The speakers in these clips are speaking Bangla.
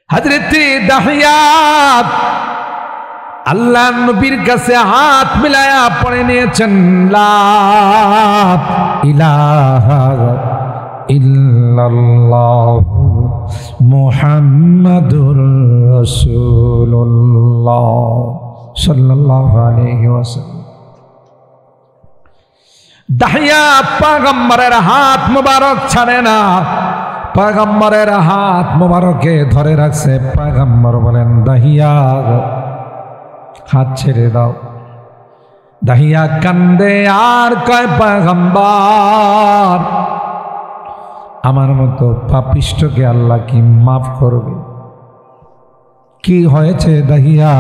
হযরতে দাহিয়া আল্লাহ নবীর কাছে হাত মিলায়া পড়ে নিয়েছেন, লা ইলাহা ইল্লাল্লাহ মুহাম্মাদুর রাসূলুল্লাহ সাল্লাল্লাহু আলাইহি ওয়াসাল্লাম। দাহিয়া পয়গম্বরের হাত মুবারক ছাড়ে না, পয়গম্বরের হাত মুবারকে ধরে রাখছে। পয়গম্বর বলেন, দাহিয়া হাত ছেড়ে দাও। দাহিয়া কান্দে আর কয়, পয়গম্বর আমার মতো পাপিষ্ঠকে আল্লাহ কি মাফ করবে? কি হয়েছে দাহিয়া?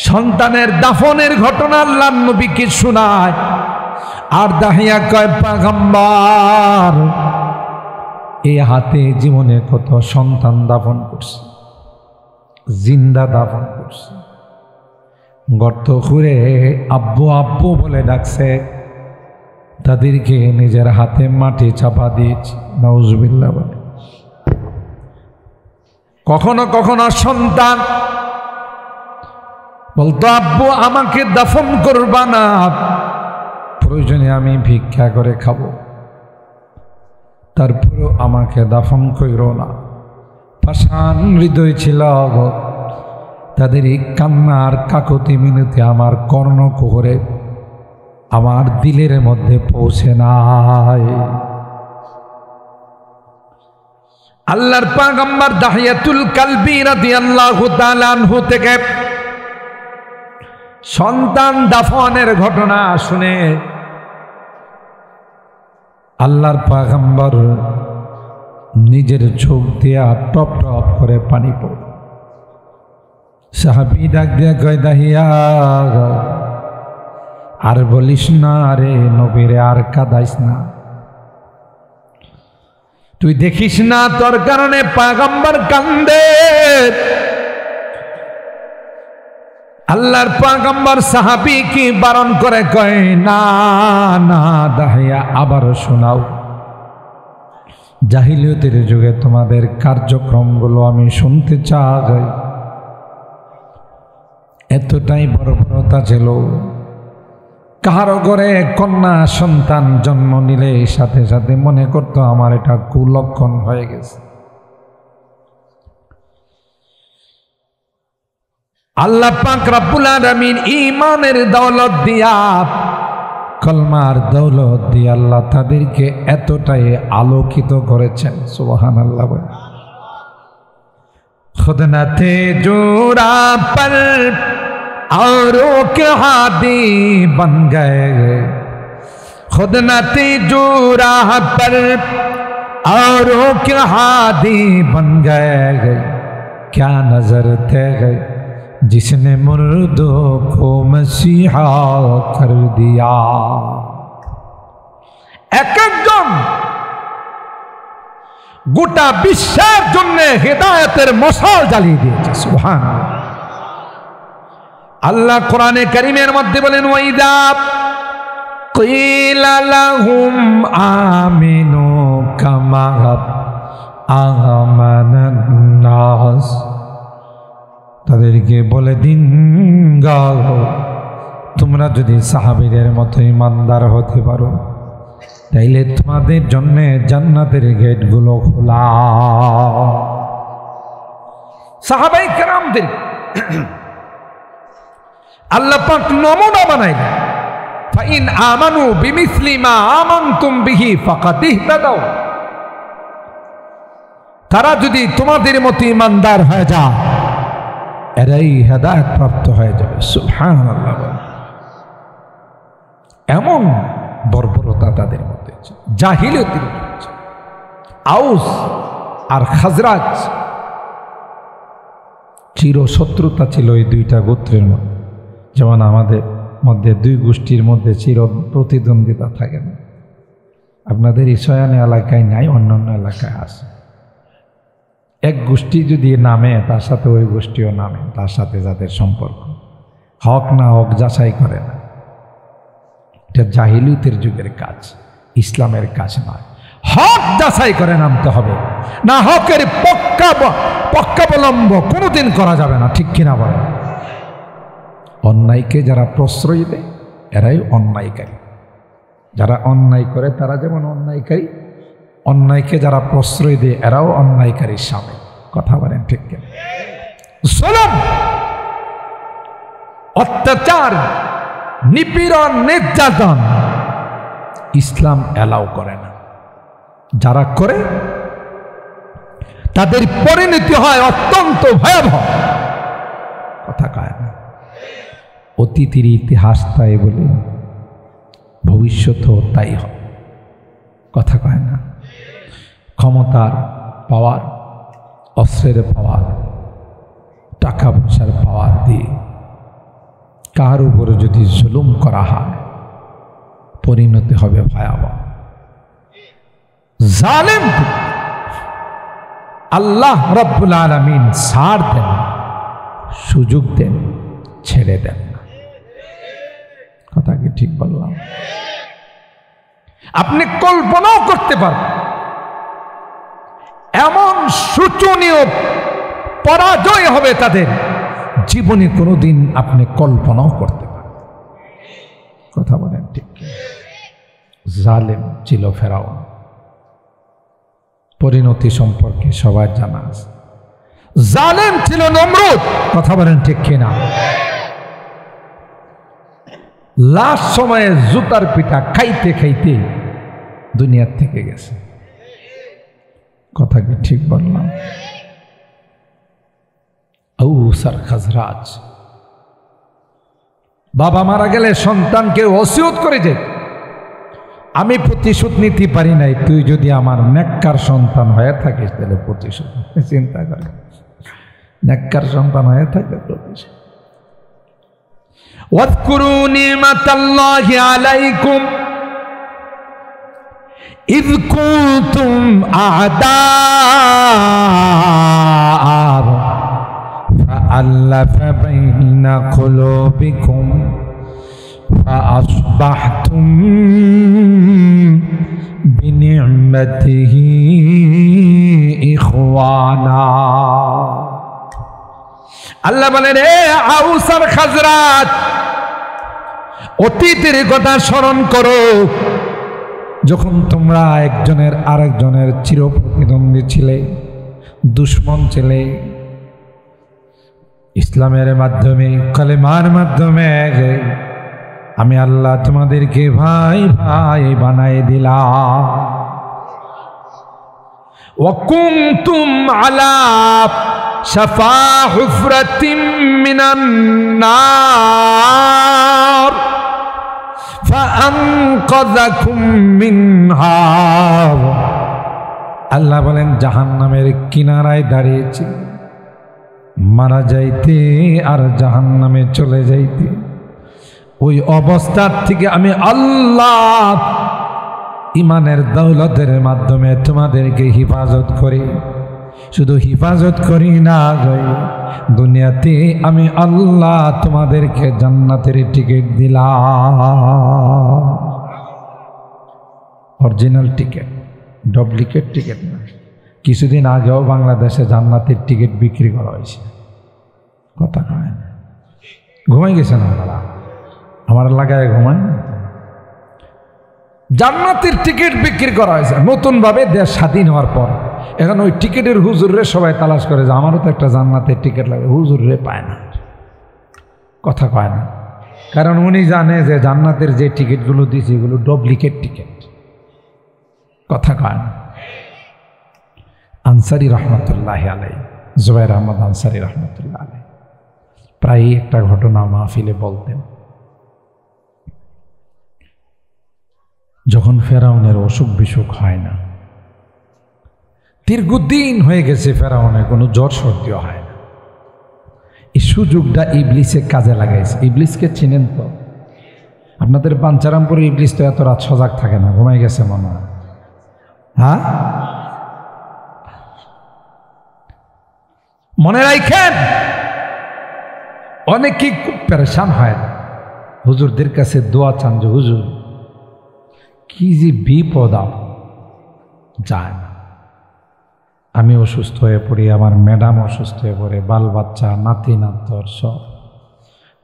সন্তানের দাফনের ঘটনা আল্লাহর নবীকে শোনায়। আর দাহিয়া কয়, পয়গম্বর এই হাতে জীবনে কত সন্তান দাফন করছে, জিন্দা দাফন করছে, গর্ত খুঁড়ে আব্বু আব্বু বলে ডাকছে, তাদেরকে নিজের হাতে মাটি চাপা দিয়েছি। নাউজুবিল্লাহ বলে। কখনো কখনো সন্তান বলতো, আব্বু আমাকে দাফন করবা না, প্রয়োজনে আমি ভিক্ষা করে খাবো, তারপরেও আমাকে দাফন কইরো না। পাষাণ হৃদয় ছিল তাদের এই কান্নার কাকতি মিনতি আমার কর্ণকুহরে, আমার দিলের মধ্যে পৌঁছে নাই। আল্লাহর পয়গম্বর দাহিয়াতুল কালবি রাদিয়াল্লাহু তাআলা আনহু থেকে সন্তান দাফনের ঘটনা শুনে আল্লাহর পয়গম্বর নিজের চোখ দিয়া টপ টপ করে পানি পড়ে। সাহাবী ডাক দিয়া কয়, দাহিয়া আর বলিস না রে নবীরে, আর কাঁদাইস না। তুই দেখিস না তোর কারণে পয়গম্বর কান্দে। আল্লাহর পয়গম্বর সাহাবী কি বারণ করে, কয় না না দাহিয়া আবার শোনাও। জাহিলিয়তের যুগে তোমাদের কার্যক্রমগুলো আমি শুনতে চাই। এতটাই বর্বরতা ছিল, কারো ঘরে কন্যা সন্তান জন্ম নিলে সাথে সাথে মনে করতো আমার এটা কুলক্ষণ হয়ে গেছে। আল্লাহ পাক রব্বুল আলামিন ঈমানের দৌলত দিয়া, কলমার দৌলত দিয়ে আল্লাহ তাদেরকে এতটাই আলোকিত করেছেন। সুবহানাল্লাহ। खुद न थे जोरा पर औरों के हादी बन गए, खुद न थे जोरा पर औरों के हादी बन गए, क्या नजर थे जिसने मुर्दों को मसीहा कर दिया। एक একজন গোটা বিশ্বের জন্য হেদায়েতের মশাল জ্বালিয়ে দিয়েছে। সুবহানাল্লাহ। আল্লাহ কোরআনে কারীমের মধ্যে বলেন, ওয়াইদা কিলা লাহুম আমিনু কামা আমানান নাস, তাদেরকে বলে দিন গাও তোমরা যদি সাহাবীদের মতো ইমানদার হতে পারো তাইলে তোমাদের জন্য জান্নাতের গেটগুলো খোলা। সাহাবায়ে কেরামদের আল্লাহ পাক নমুনা বানাইলেন, ফাইন আমানু বিমিসলি মা আমানতুম বিহি ফাকাদ ইহতাদাও, তারা যদি তোমাদের মতো ইমানদার হয়ে যায় এরাই হেদায়েত প্রাপ্ত হয়ে যাবে। সুবহানাল্লাহ। এমন বর্বরতা তাদের মধ্যে, জাহিলিয়তের মধ্যে। আউস আর খাজরাজ চিরশত্রুতা ছিল এই দুইটা গোত্রের মধ্যে। যেমন আমাদের মধ্যে দুই গোষ্ঠীর মধ্যে চির প্রতিদ্বন্দ্বিতা থাকে না, আপনাদের ইসয়ানি এলাকায় নাই, অন্যান্য এলাকায় আছে। এক গোষ্ঠী যদি নামে তার সাথে ওই গোষ্ঠীও নামে, তার সাথে যাদের সম্পর্ক হক না হক যাচাই করে না। এটা জাহিলিয়তের যুগের কাজ, ইসলামের কাজ নয়। হক যাচাই করে নামতে হবে, না হকের পক্ষাবলম্ব কোনোদিন করা যাবে না। ঠিক কিনা বলে? অন্যায়কে যারা প্রশ্রয় দেয় এরাই অন্যায়কারী। যারা অন্যায় করে তারা যেমন অন্যায়কারী, অন্যায়কে যারা প্রশ্রয় দেয় এরাও অন্যায়কারীর সামনে। কথা বলেন ঠিক কিনা? জুলুম, অত্যাচার, নিপীড়ন, নির্যাতন ইসলাম এলাও করে না। যারা করে তাদের পরিণতি হয় অত্যন্ত ভয়াবহ। কথা কয় না? অতীতের ইতিহাস তাই বলে ভবিষ্যতেও তাই হবে। কথা কয় না? ক্ষমতার পাওয়ার, অস্ত্রের পাওয়ার, টাকা পয়সার পাওয়ার দিয়ে কার উপরে যদি জুলুম করা হয় পরিণতি হবে ভয়াবহ। জালেম আল্লাহ রাব্বুল আলামিন ছাড় দেন, সুযোগ দেন, ছেড়ে দেন না। কথা কি ঠিক বললাম? আপনি কল্পনাও করতে পারবেন এমন শোচনীয় পরাজয় হবে তাদের, জীবনে কোনোদিন আপনি কল্পনাও করতে পারবেন। কথা বলেন ঠিক? জালেম ছিল ফেরাউন, পরিণতি সম্পর্কে সবার জানা আছে। জালেম ছিল নমরুদ। কথা বলেন ঠিক কিনা? লাস্ট সময়ে জুতার পিঠা খাইতে খাইতে দুনিয়ার থেকে গেছে। কথা কি ঠিক বললাম? আউসার খাজরাজ, বাবা মারা গেলে সন্তানকে ওসিয়ত করে যে আমি প্রতিশোধ নিতে পারি নাই, তুই যদি আমার নেককার সন্তান হয়ে থাকিস তাহলে প্রতিশোধ। চিন্তা করে, নেককার সন্তান হয়ে থাকে প্রতিশোধ। ওয়াজকুরু নি'মাতাল্লাহি আলাইকুম ইয কুনতুম আ'দাআ فألف بين قلوبكم فأصبحتم بنعمته إخوانا। আল্লাহ বলেন, হে আউস আর খাজরাজ, অতীতের কথা স্মরণ করো, যখন তোমরা একজনের আরেকজনের চিরপ্রতিদ্বন্দ্বী ছিলে, দুশ্মন ছিলে। ইসলামের মাধ্যমে, কালেমার মাধ্যমে আমি আল্লাহ তোমাদেরকে ভাই ভাই বানাই দিলাম। ওয়াকুনতুম আলা শাফা হুফরাতিম মিনান নার ফাআনকাযাকুম মিনহা। আল্লাহ বলেন, জাহান্নামের কিনারায় দাঁড়িয়েছি, মারা যাইতে আর জাহান্নামে চলে যাইতে। ওই অবস্থার থেকে আমি আল্লাহ ইমানের দৌলতের মাধ্যমে তোমাদেরকে হিফাজত করি। শুধু হিফাজত করি না, দুনিয়াতে আমি আল্লাহ তোমাদেরকে জান্নাতের টিকিট দিলাম। অরিজিনাল টিকিট, ডুপ্লিকেট টিকিট না। কিছুদিন আগেও বাংলাদেশে জান্নাতের টিকিট বিক্রি করা হয়েছে। কথা কয় না? ঘুমাই গেছেন আপনারা? আমার এলাকায় ঘুমান। জান্নাতের টিকিট বিক্রি করা হয়েছে নতুনভাবে, দেশ স্বাধীন হওয়ার পর। এখন ওই টিকিটের হুজুরে সবাই তালাশ করে যে আমারও তো একটা জান্নাতের টিকিট লাগে, হুজুরে পায় না। কথা কয় না? কারণ উনি জানে যে জান্নাতের যে টিকিটগুলো দিয়েছে এগুলো ডুপ্লিকেট টিকিট। কথা কয় না? আনসারী রহমতুল্লাহ আলাই, জুবাইর আহমদ আনসারী রহমতুল্লাহ আলাই প্রায়ই একটা ঘটনা মাহফিলে বলতেন। যখন ফেরাউনের অসুখ বিসুখ হয় না, দীর্ঘদিন হয়ে গেছে ফেরাউনের কোনো জ্বর সর্দিও হয় না, এই সুযোগটা ইবলিসে কাজে লাগাইছে। ইবলিসকে চিনেন তো? আপনাদের বাঞ্চারামপুরে ইবলিস তো এত রাত সজাগ থাকে না, ঘুমাই গেছে মনে হয়। হ্যাঁ, মনে রাখেন, অনেকেই খুব পেরেশান হয় না, হুজুরদের কাছে দোয়া চান যে হুজুর কি যে বিপদ, যায় না। আমি অসুস্থ হয়ে পড়ি, আমার ম্যাডাম অসুস্থ হয়ে পড়ে, বাল বাচ্চা নাতি নাতর সব,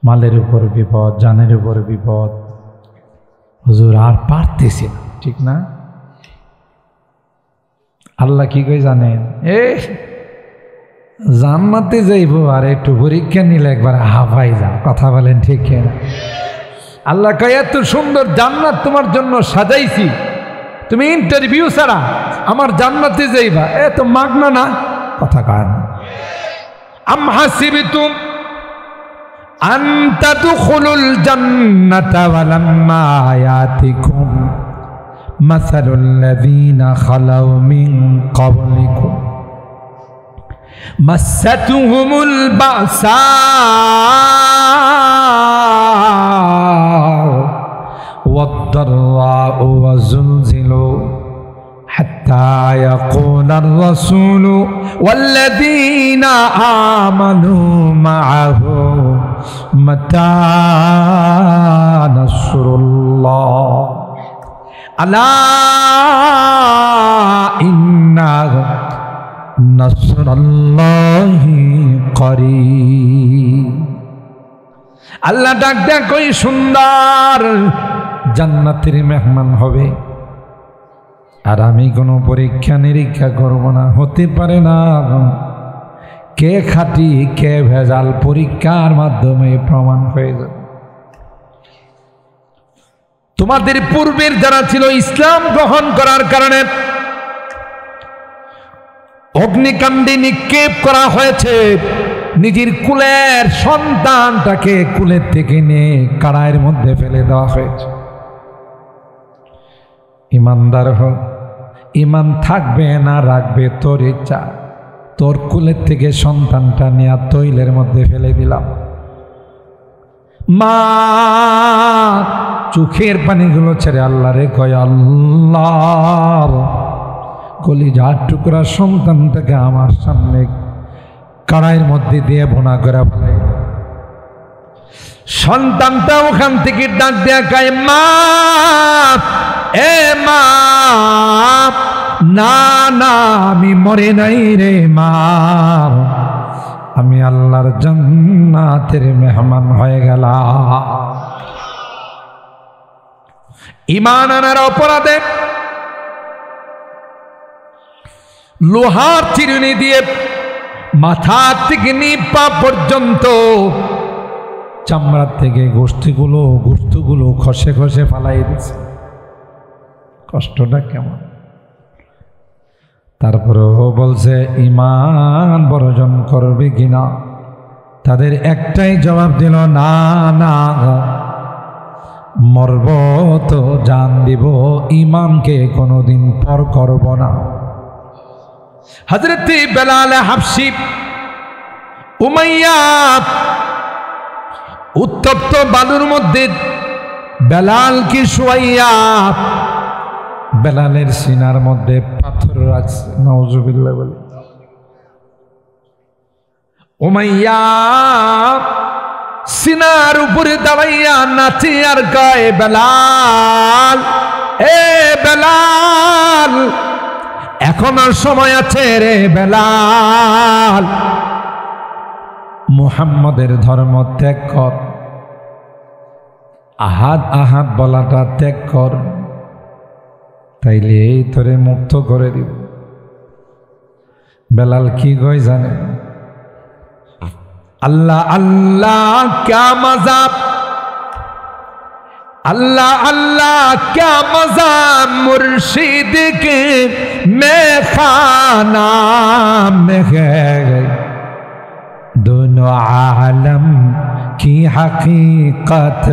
মালের উপর বিপদ, জানের উপর বিপদ। হুজুর আর পারতেছি না, ঠিক না? আল্লাহ কি কই জানেন? জান্নাতে যাইব আর একটু পরীক্ষা নিলে একবার হাফাই যাও। কথা বলেন ঠিক না? আল্লাহ কয় এত সুন্দর জান্নাত তোমার জন্য সাজাইছি, তুমি ইন্টারভিউ ছাড়া আমার জান্নাতে যাইবা, এত মাগনা না। কথা কয় না। আম হাসিবতুম আন তাদখুলুল জান্নাতা ওয়ালাম্মা ইয়াতিকুম মাসালুল লাযীনা খালাউ মিন ক্বাবলিকুম মাসাতুহুমুল বাসা ওয়াদ-দাররাউ ওয়াযুলজিলু হাত্তা ইয়াকুলার রাসূলু ওয়াল্লাযীনা আমানু মা'আহু মাতা নাসরুল্লাহ আলা ইন্না নাসরাল্লাহি করিব। আল্লাহ ডাক দেয়া কই সুন্দর জান্নাতের মেহমান হবে, আর আমি কোনো পরীক্ষা নিরীক্ষা করব না। হতে পারে না কে খাঁটি কে ভেজাল, পরীক্ষার মাধ্যমে প্রমাণ হয়ে যাবে। তোমাদের পূর্বের যারা ছিল ইসলাম গ্রহণ করার কারণে অগ্নিকাণ্ডে নিক্ষেপ করা হয়েছে, নিজের কুলের সন্তানটাকে কুলের থেকে নিয়ে কারায়ের মধ্যে ফেলে দেওয়া হয়েছে। ইমানদার হোক, ইমান থাকবে না রাখবে তোর ইচ্ছা, তোর কুলের থেকে সন্তানটা নিয়ে তৈলের মধ্যে ফেলে দিলাম। মা চোখের পানিগুলো ছেড়ে আল্লাহ রে কয়, আল্লাহ কলিজার টুকরা সন্তানটাকে আমার সামনে কড়াইয়ের মধ্যে দিয়ে ভুনা করে ফেলে। সন্তানটা ওখান থেকে ডাক দেয়া কয়, মা এ মা, না না আমি মরে নাই রে মা, আমি আল্লাহর জান্নাতের মেহমান হয়ে গেলাম। ঈমান আনার অপরাধে লোহার চিরুনি দিয়ে মাথা থেকে পা পর্যন্ত চামড়ার থেকে গোশতগুলো খসে খসে ফালাই দিচ্ছে। কষ্টটা কেমন! তারপরেও বলছে ঈমান বর্জন করবে কিনা। তাদের একটাই জবাব দিল, না না, মরব তো জান দিব, ঈমানকে কোনোদিন পর করব না। হযরত বেলাল হাবশী উমাইয়া উত্তপ্ত বালুর মধ্যে বেলালকে শুয়াইয়া বেলালের সিনার মধ্যে পাথর রাখছে। নাউজুবিল্লাহ বলে উমাইয়া সিনার উপরে দাঁড়াইয়া নাচে আর গায়ে, বেলাল এ বেলাল এখনো সময় আছে রে বেলাল, মুহাম্মদের ধর্ম ত্যাগ কর, আহাদ আহাদ বলাটা ত্যাগ কর, তাইলে এই তোরে মুক্ত করে দিব। বেলাল কি কই জানে? আল্লাহ আল্লাহ ক্যা মজা, अल्लाह अल्लाह क्या मजा मुर्शिद के मैं खाना में है, दोनों आलम की हकीकत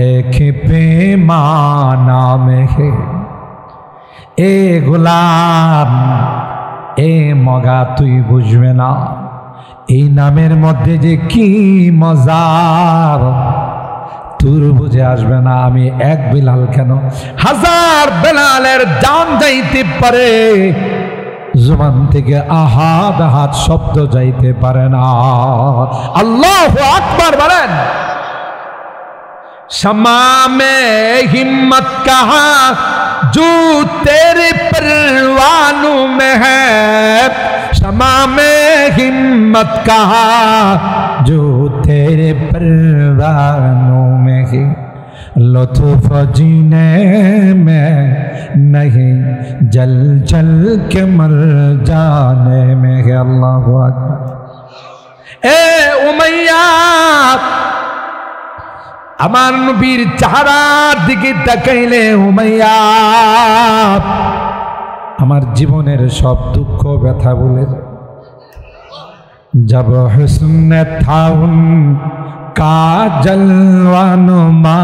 एक पैमाना में है। ए गुलाम ए मगा तुई बुझबे ना, এই নামের মধ্যে যে কি মজা তোর বুঝে আসবে না। আমি এক বেলাল কেন, হাজার বেলালের জান যাইতে পারে, জবান থেকে আহাদ আহাদ শব্দ যাইতে পারে না। আল্লাহু আকবার বলেন। शमा में हिम्मत कहा जो तेरे परवानों में है शमा में हिम्मत कहा जो तेरे परवानों में है लुत्फ जीने में नहीं जल जल के मर जाने में है। अल्लाह अकबर। ए उमैया আমার নবীর চেহারার দিকে তাকাইলে উমাইয়া আমার জীবনের সব দুঃখ ব্যথা ভুলে যায়। जब हुस्न था उनका जलवानुमा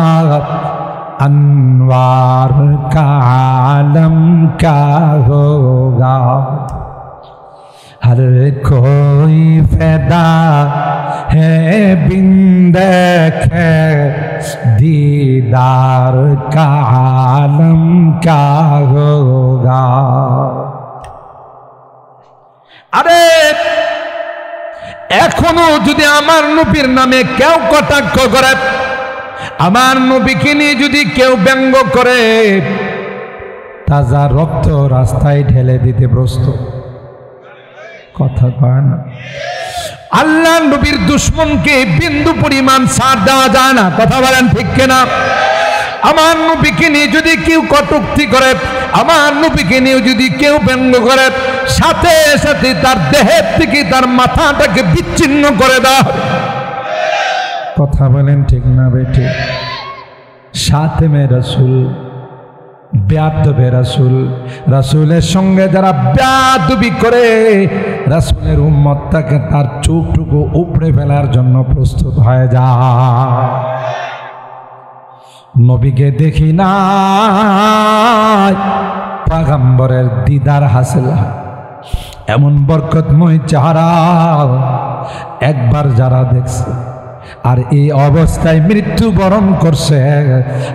अनवार का आलम क्या होगा हर कोई फैदा है बिन देखे दीदार का आलम क्या होगा। अरे এখনো যদি আমার নবীর নামে কেউ কটাক্ষ করে আমার নবীকে নিয়ে যদি কেউ ব্যঙ্গ করে তাজা রক্ত রাস্তায় ঢেলে দিতে প্রস্তুত। কথা কয় না আল্লাহ নবীর দুশমনকে বিন্দু পরিমাণ ছাড় দেওয়া যায় না। কথা বলেন ঠিক কিনা? আমার নবীকে নিয়ে যদি কেউ কটূক্তি করে আমার নবীকে নিয়ে যদি কেউ ব্যঙ্গ করে সাথে সাথে তার দেহের থেকে তার মাথাটাকে বিচ্ছিন্ন করে দেওয়া হবে। কথা বলেন ঠিক না বেঠিক? সাথে রাসূল বেয়াদবে রাসূল রাসূলের সঙ্গে যারা বেয়াদবি করে রাসূলের উম্মতটাকে তার চোখটুকু উপড়ে ফেলার জন্য প্রস্তুত হয়ে যায়। নবীকে দেখি না পয়গম্বরের দিদার হাসিল হয় এমন বরকতময় চেহারা একবার যারা দেখছে আর এই অবস্থায় মৃত্যুবরণ করছে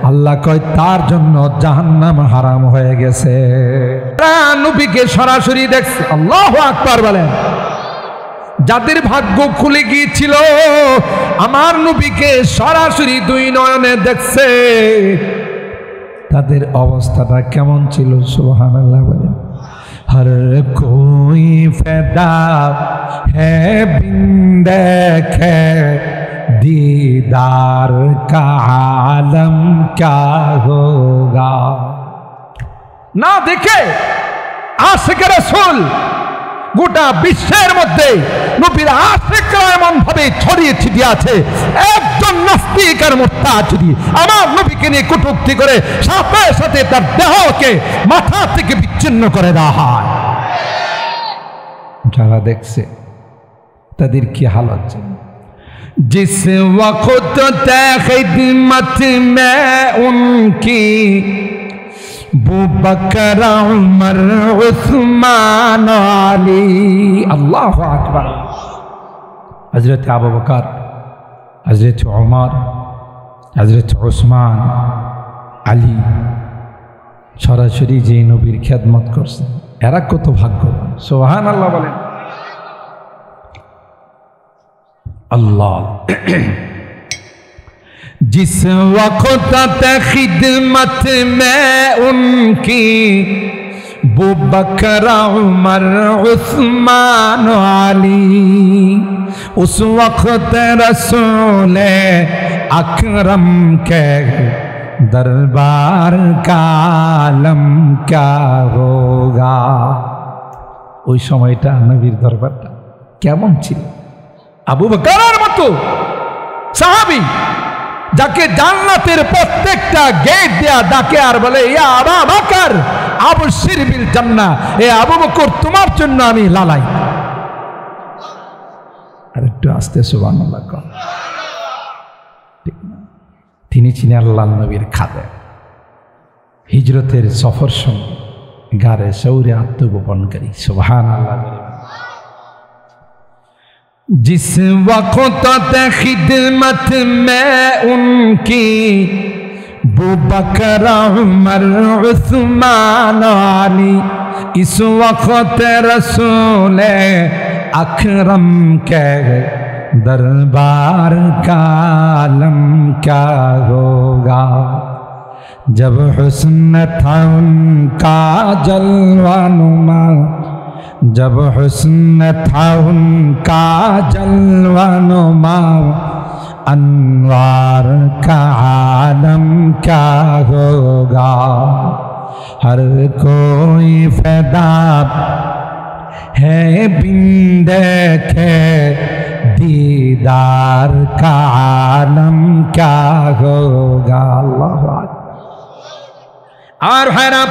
আল্লাহ কয় তার জন্য জাহান্নাম হারাম হয়ে গেছে। নবীকে সরাসরি দেখছে। আল্লাহু আকবার বলেন। যাদের ভাগ্য খুলে গিয়েছিল আমার নবীকে সরাসরি দুই নয়নে দেখছে তাদের অবস্থাটা কেমন ছিল সুবহানাল্লাহ বলেন। हर कोई फैदा है बिन देखे दीदार का आलम क्या होगा। ना देखे आशिक रासूल গোটা বিশ্বের মধ্যে নবীর আশিকরা এমন ভাবে ছড়িয়ে ছিটিয়ে আছে একজন নাস্তিক আর মুরতাদ যদি আমার নবীকে নিয়ে কটূক্তি করে সাথে সাথে তার দেহকে মাথা থেকে বিচ্ছিন্ন করে দেওয়া হয়। যারা দেখছে তাদের কি হালত ছিল। जिस वक्त ख़िदमत में उनकी बू बकर उमर उस्मान अली अल्लाह अकबर हजरत अबू बकर हजरत उमर हजरत उस्मान আলী সরাসরি যে নবীর খেদমত করছেন এরা কত ভাগ্যবান সুবহানাল্লাহ বলেন। अल्लाह जिस वक्त खिदमत में उनकी बू बकर उमर उस्मान अली उस वक्त रसूल अकरम के दरबार का आलम क्या होगा। ওই সময়টা নবীর দরবারটা কেমন ছিল। আবু বকরের মতো সাহাবী যাকে জান্নাতের প্রত্যেকটা গেট দেয়া ডাকে আর বলে ইয়া আবু বকর আবশির বিল জান্নাহ, এ আবু বকর তোমার জন্য আমি লালাই। আর একটু আস্তে সুবহানাল্লাহ কর। ঠিক না? তিনি ছিলেন আল্লাহর নবীর খাদেম। হিজরতের সফর সঙ্গে গারে সৌরে আত্মগোপনকারী সুবহানাল্লাহ। जिस वक्त खिदमत में उनकी बू बकर उमर उस्मान अली इस वक्त रसूल अकरम के दरबार का आलम क्या होगा। जब हुस्न था उनका जलवा नुमा, जब हुस्न था उनका जलवा नुमा, अनवार का आलम क्या होगा। हर कोई फ़िदा है बिन देखे दीदार का आलम क्या होगा। अल्लाह আর ভাইরা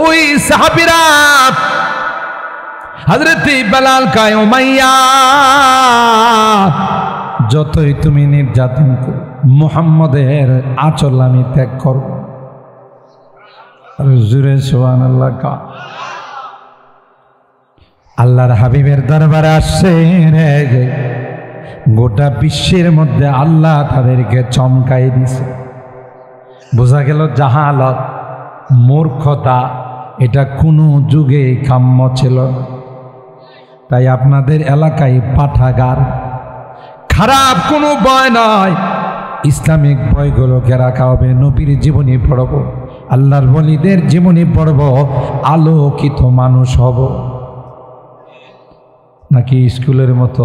ওই সাহাবীরা হযরত বেলাল কায় উমাইয়া যতই তুমি নির্যাতন করো মুহাম্মদের আঁচল আমি ত্যাগ করব। জোরে সুবহানাল্লাহ কা। আল্লাহর হাবিবের দরবারে আসছে রে, গোটা বিশ্বের মধ্যে আল্লাহ তাদেরকে চমকাই দিছে। বোঝা গেল জাহালত, মূর্খতা এটা কোনো যুগে কাম্য ছিল। তাই আপনাদের এলাকায় পাঠাগার, খারাপ কোনো বই নয়, ইসলামিক বইগুলোকে রাখা হবে। নবীর জীবনী পড়ব, আল্লাহর ওলিদের জীবনী পড়ব, আলোকিত মানুষ হব। নাকি স্কুলের মতো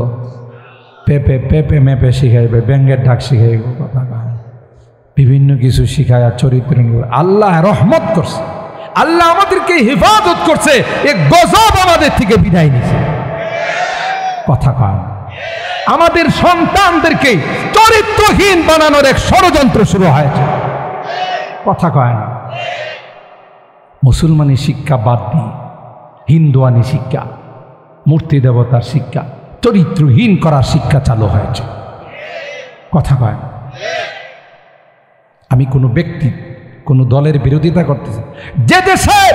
পেপে পেপে মেপে শিখাইবে, ব্যাঙ্গের ডাক শিখাইব, কথা বিভিন্ন কিছু শিখায় চরিত্র। আল্লাহ রহমত করছে, আল্লাহ আমাদেরকে হেফাজত করছে, এক গজব আমাদের থেকে বিদায় নিছে। কথা কয় আমাদের সন্তানদেরকে চরিত্রহীন বানানোর এক ষড়যন্ত্র শুরু হয়েছে। কথা কয় না। মুসলমানি শিক্ষা বাদ দিয়ে হিন্দুয়ানি শিক্ষা, মূর্তি দেবতার শিক্ষা, চরিত্রহীন করার শিক্ষা চালু হয়েছে। কথা কয় না। আমি কোনো ব্যক্তি কোনো দলের বিরোধিতা করতেছি, যে দেশের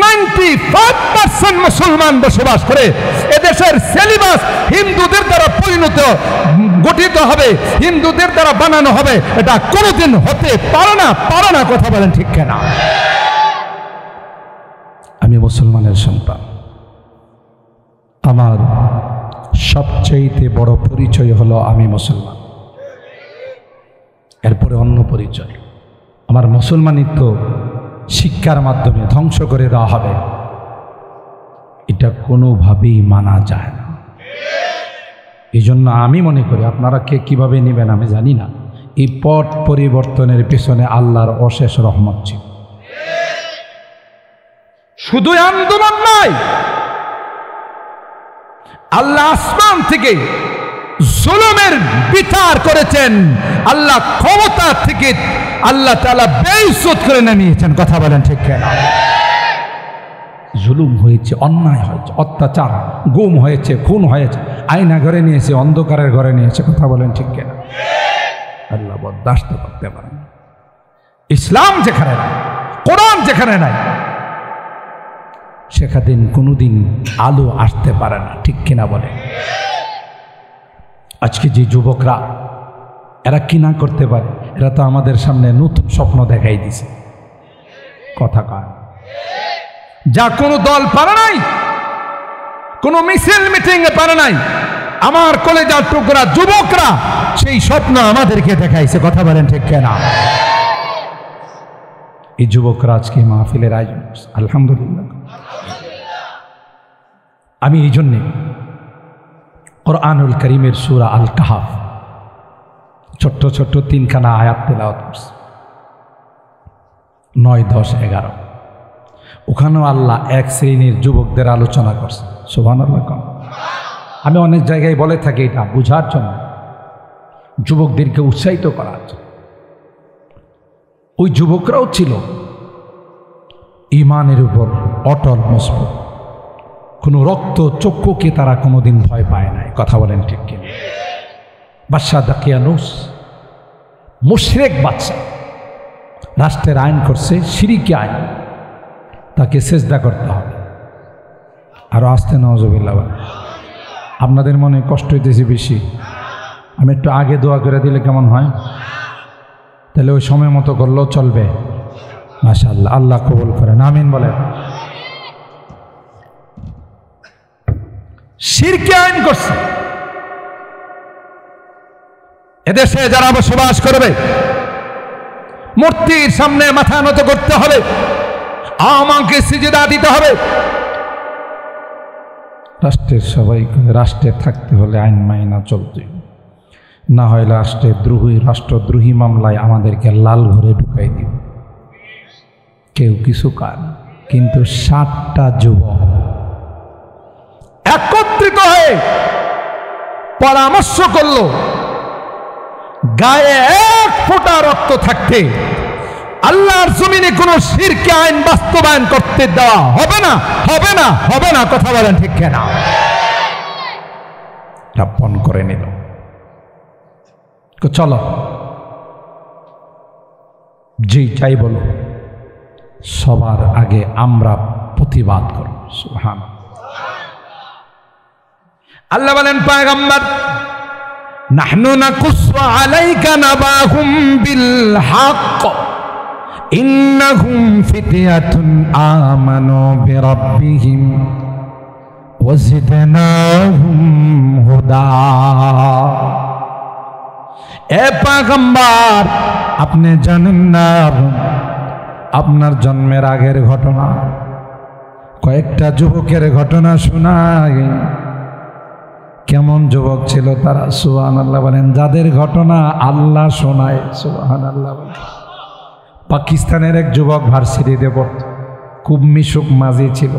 95% মুসলমান বসবাস করে, এদেশের সিলেবাস হিন্দুদের দ্বারা গঠিত হবে, হিন্দুদের দ্বারা বানানো হবে, এটা কোনোদিন হতে পারে না। কথা বলেন ঠিক কিনা? আমি মুসলমানের সন্তান, আমার সবচেয়ে বড় পরিচয় হলো আমি মুসলমান, এরপরে অন্য পরিচয়। আমার মুসলমানিত্ব শিক্ষার মাধ্যমে ধ্বংস করে দেওয়া হবে, এটা কোনোভাবেই মানা যায় না। এই জন্য আমি মনে করি, আপনারা কে কীভাবে নেবেন আমি জানি না, এই পথ পরিবর্তনের পেছনে আল্লাহর অশেষ রহমত ছিল। শুধু আন্দোলন নয়, আল্লাহ আসমান থেকে জুলুমের বিচার করেছেন, আল্লাহ ক্ষমতা থেকে আল্লাহ তাআলা বেইজ্জত করে নামিয়েছেন। কথা বলেন ঠিক কিনা? জুলুম হয়েছে, অন্যায় হয়েছে, অত্যাচার, গুম হয়েছে, খুন হয়েছে, আয়না ঘরে নিয়েছে, অন্ধকারের ঘরে নিয়েছে। কথা বলেন ঠিক কিনা? আল্লাহ বরদাস্ত করতে পারেন। ইসলাম যেখানে নাই, কোরআন যেখানে নাই, সেখানে কোনোদিন আলো আসতে পারে না। ঠিক কিনা বলে? আজকে যে যুবকরা এরা কি না করতে পারে, এরা তো আমাদের সামনে নতুন স্বপ্ন দেখাই দিছে। কথা কয় যা কোনো দল পারে নাই, কোনো মিছিল মিটিং এ পারে নাই, আমার কলেজার টুকরা যুবকরা সেই স্বপ্ন আমাদেরকে দেখাইছে। কথা বলেন ঠিক কিনা? এই যুবকরা আজকে মাহফিলের আয়োজন করছে, আলহামদুলিল্লাহ। আমি এই জন্যে কুরআনুল কারীমের সূরা আল কাহফ ছোট্ট ছোট্ট 3খানা আয়াত তেলাওয়াত করছি, 9, 10, 11। ওখানেও আল্লাহ এক শ্রেণীর যুবকদের আলোচনা করছে। সুবহানাল্লাহ। আমি অনেক জায়গায় বলে থাকি, এটা বোঝার জন্য, যুবকদেরকে উৎসাহিত করার জন্য। ওই যুবকরাও ছিল ঈমানের উপর অটল, মজবুত, কোনো রক্ত চক্ষুকে তারা কোনোদিন ভয় পায় নাই। কথা বলেন ঠিক কিনা? বাদশাহ দাকিয়ানুস মুশরিক বাদশাহ, রাষ্ট্রের আইন করছে শিরকি আইন, তাকে সেজদা করতে হবে। আরো আসতে নাউজুবিল্লাহ। আপনাদের মনে কষ্ট হইতেছে বেশি, আমি একটু আগে দোয়া করে দিলে কেমন হয়? তাহলে ওই সময় মতো করলেও চলবে। মাশাআল্লাহ, আল্লাহ কবুল করেন, আমিন বলেন। শিরকি আইন করছে। এদেশে যারা বসবাস করবে মূর্তির সামনে মাথা নত করতে হবে, আমাকে সিজদা দিতে হবে। রাষ্ট্রের সবাইকে রাষ্ট্রে থাকতে হলে আইন মাইনা চলতে, না হয় রাষ্ট্রদ্রোহী মামলায় আমাদেরকে লাল ঘরে ঢুকাই দিব। কেউ কিছু কার, কিন্তু 7টা যুবক একত্রিত হয়ে পরামর্শ করলো, গায়ে 1 ফোঁটা রক্ত থাকতে আল্লাহর জমিনে কোন শিরকি আইন বাস্তবায়ন করতে দেওয়া হবে না, হবে না, হবে না। কথা বলেন ঠিক কিনা? রাপন করে নিল, চলো জি চাই বলো, সবার আগে আমরা প্রতিবাদ করব। সুবহানাল্লাহ। আল্লাহ বলেন পয়গম্বর, নাহনু নাকুসু আলাইকা নাবাহুম বিল হক ইন্নাহুম ফিতয়াতুন আমানু বিরাব্বিহিম ওয়াজিদনাহুম হুদা। এ পয়গম্বর, আপনি জানেন না আপনার জন্মের আগের ঘটনা, কয়েকটা যুবকের ঘটনা শোনায়। কেমন যুবক ছিল তারা? সুবহানাল্লাহ বলেন। যাদের ঘটনা আল্লাহ শোনায়। সুবহানাল্লাহ বলেন। পাকিস্তানের এক যুবক ভার্সিটিতে পড়ত, খুব মিশুক মাঝি ছিল।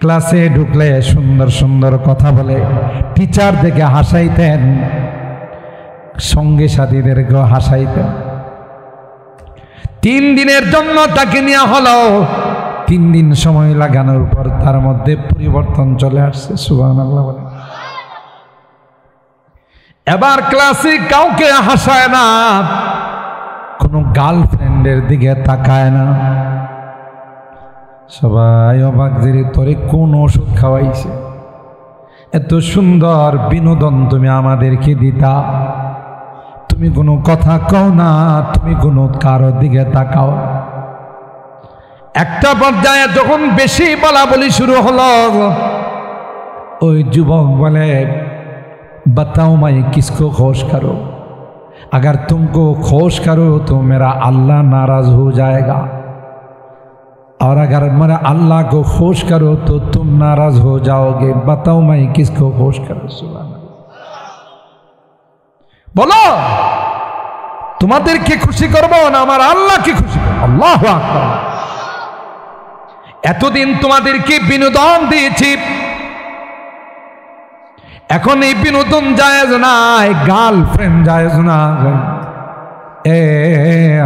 ক্লাসে ঢুকলে সুন্দর সুন্দর কথা বলে, টিচার দেখে হাসাইতেন, সঙ্গী সাথীদেরকেও হাসাইতেন। 3 দিনের জন্য তাকে নেওয়া হলো। 3 দিন সময় লাগানোর পর তার মধ্যে পরিবর্তন চলে আসছে। সুবহানাল্লাহ বলেন। এবার ক্লাসে কাউকে হাসায় না, কোনো গার্লফ্রেন্ডের দিকে তাকায় না। সবাই অবাক যে তোরে কোন ওষুধ খাওয়াইছে, এত সুন্দর বিনোদন তুমি আমাদেরকে দিতা, তুমি কোনো কথা কও না, তুমি কোনো কারোর দিকে তাকাও। একটা পর্যায়ে যখন বেশি বলা বলি শুরু হলো, ওই যুবক বলে, बताओ मैं किसको खुश करो, अगर तुमको खुश करो तो मेरा अल्लाह नाराज हो जाएगा, और अगर मेरा अल्लाह को खुश करो तो तुम नाराज हो जाओगे, बताओ मैं किसको खुश करूं। सुभान अल्लाह। बोलो তোমাদেরকে খুশি করব না আমার আল্লাহকে খুশি করব? আল্লাহু আকবার। এতদিন তোমাদেরকে বিনোদন দিয়েছি, এখন এই বিনোদন জায়েজ নাই, গার্লফ্রেন্ড জায়েজ না। এ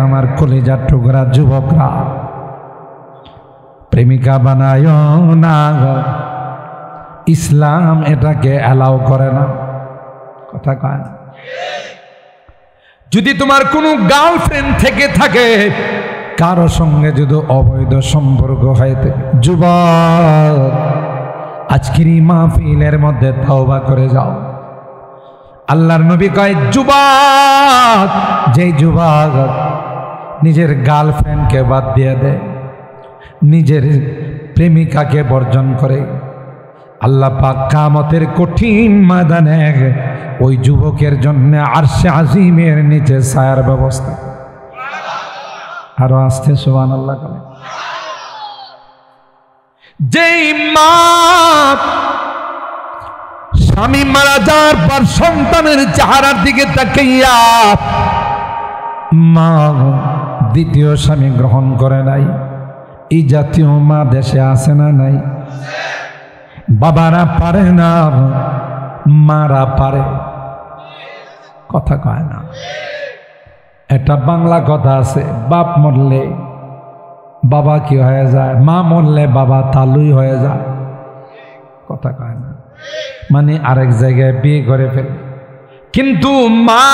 আমার কলিজার টুকরা যুবকরা, প্রেমিকা বানায় না, ইসলাম এটাকে অ্যালাউ করে না। কথা কয় না? যদি তোমার কোনো গার্লফ্রেন্ড থেকে থাকে, কারো সঙ্গে যদি অবৈধ সম্পর্ক হয়, যুবক আজকের এই মাহফিলের মধ্যে তওবা করে যাও। আল্লাহর নবী কয়, যুবক, যে যুবক নিজের গার্লফ্রেন্ডকে বাদ দিয়ে দেয়, নিজের প্রেমিকাকে বর্জন করে, আল্লাহ পাক কিয়ামতের কঠিন ময়দানে ওই যুবকের জন্য আরশে আজিমের নিচে ছায়ার ব্যবস্থা। আরো আসতে সুবহানাল্লাহ বলে। যেই মা স্বামী মারা যাওয়ার পর সন্তানের চেহারার দিকে তাকাইয়া মা দ্বিতীয় স্বামী গ্রহণ করে নাই, এই জাতীয় মা দেশে আছে না নাই? বাবারা পারে না, মারা পারে। কথা কয় না? এটা বাংলা কথা আছে, বাপ মরলে বাবা কি হয়ে যায়, মা মরলে বাবা তালুই হয়ে যায়। কথা কয় না? মানে আরেক জায়গায় বিয়ে করে ফেলে। কিন্তু মা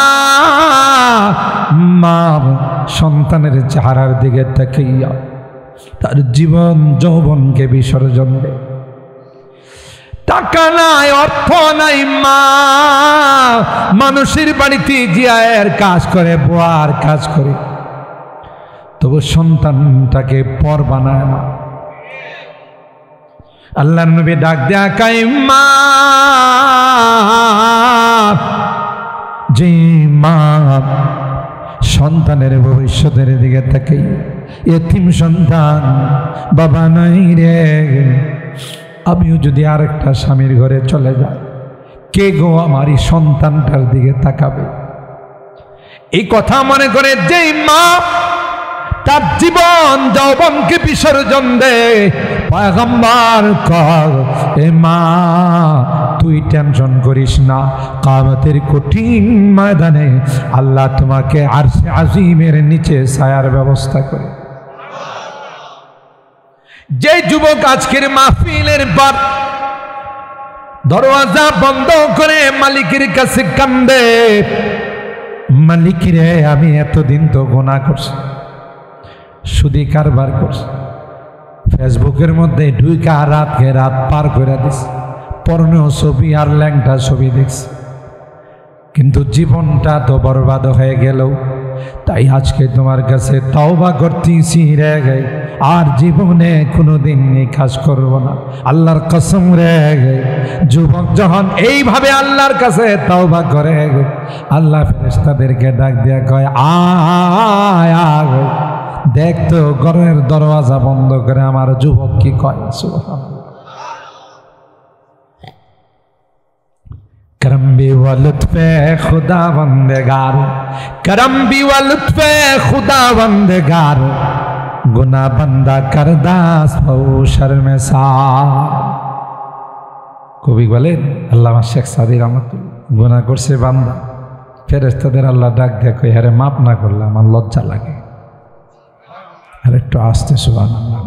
সন্তানের চেহারার দিকে তাকাইয়া তার জীবন যৌবনকে বিসর্জন দেয়। টাকা নাই, অর্থ নাই, মা মানুষের বাড়িতে জিয়ায়ের কাজ করে, বুয়ার কাজ করে, তবু সন্তানটাকে পর বানায় না। আল্লাহর নবী ডাক দেয়া কাই, মা যে মা সন্তানের ভবিষ্যতের দিকে তাকাই, এতিম সন্তান, বাবা নাই রে, আমিও যদি আরেকটা স্বামীর ঘরে চলে যাই, কে গো আমার এই সন্তানটার দিকে তাকাবে? এই কথা মনে করে যেই মা তার জীবন যৌবনকে বিসর্জন দে, পয়গম্বর কর, এ মা তুই টেনশন করিস না, কিয়ামতের কঠিন ময়দানে আল্লাহ তোমাকে আরশে আজিমের নিচে ছায়ার ব্যবস্থা করে। যে যুবক আজকের মাহফিলের পর দরওয়াজা বন্ধ করে মালিকের কাছে কান্দে, মালিক রে আমি এতদিন তো গুনাহ করছি, সুদি কারবার করছি, ফেসবুকের মধ্যে ঢুইকা রাতকে রাত পার করে দিস, পর্ণ ছবি আর ল্যাংটা ছবি দেখছি, কিন্তু জীবনটা তো বরবাদ হয়ে গেল। তাই আজকে তোমার কাছে তওবা করতেছি রে, আর জীবনে কোনোদিন এই কাজ করব না, আল্লাহর কসম রে। যুবক যখন এইভাবে আল্লাহর কাছে তওবা করে, আল্লাহ ফেরেশতাদেরকে ডাক দিয়া কয়, আয় আয় দেখ তো ঘরের দরওয়াজা বন্ধ করে আমার যুবক কি কয়। সুবহানাল্লাহ। करम भी व लुत्फ़े खुदावंदगार, करम भी व लुत्फ़े खुदावंदगार, गुनाह बंदा करदास बहु शर्मसार। কবি বলেন আল্লামা শেখ সাদি রহমাতুল্লাহ, গুনাহ করছে বান্দা, ফেরেশতাদের আল্লাহ ডাক দিয়ে কই, আরে মাপ না করলে আমার লজ্জা লাগে। আর একটু আস্তে সুবহানাল্লাহ।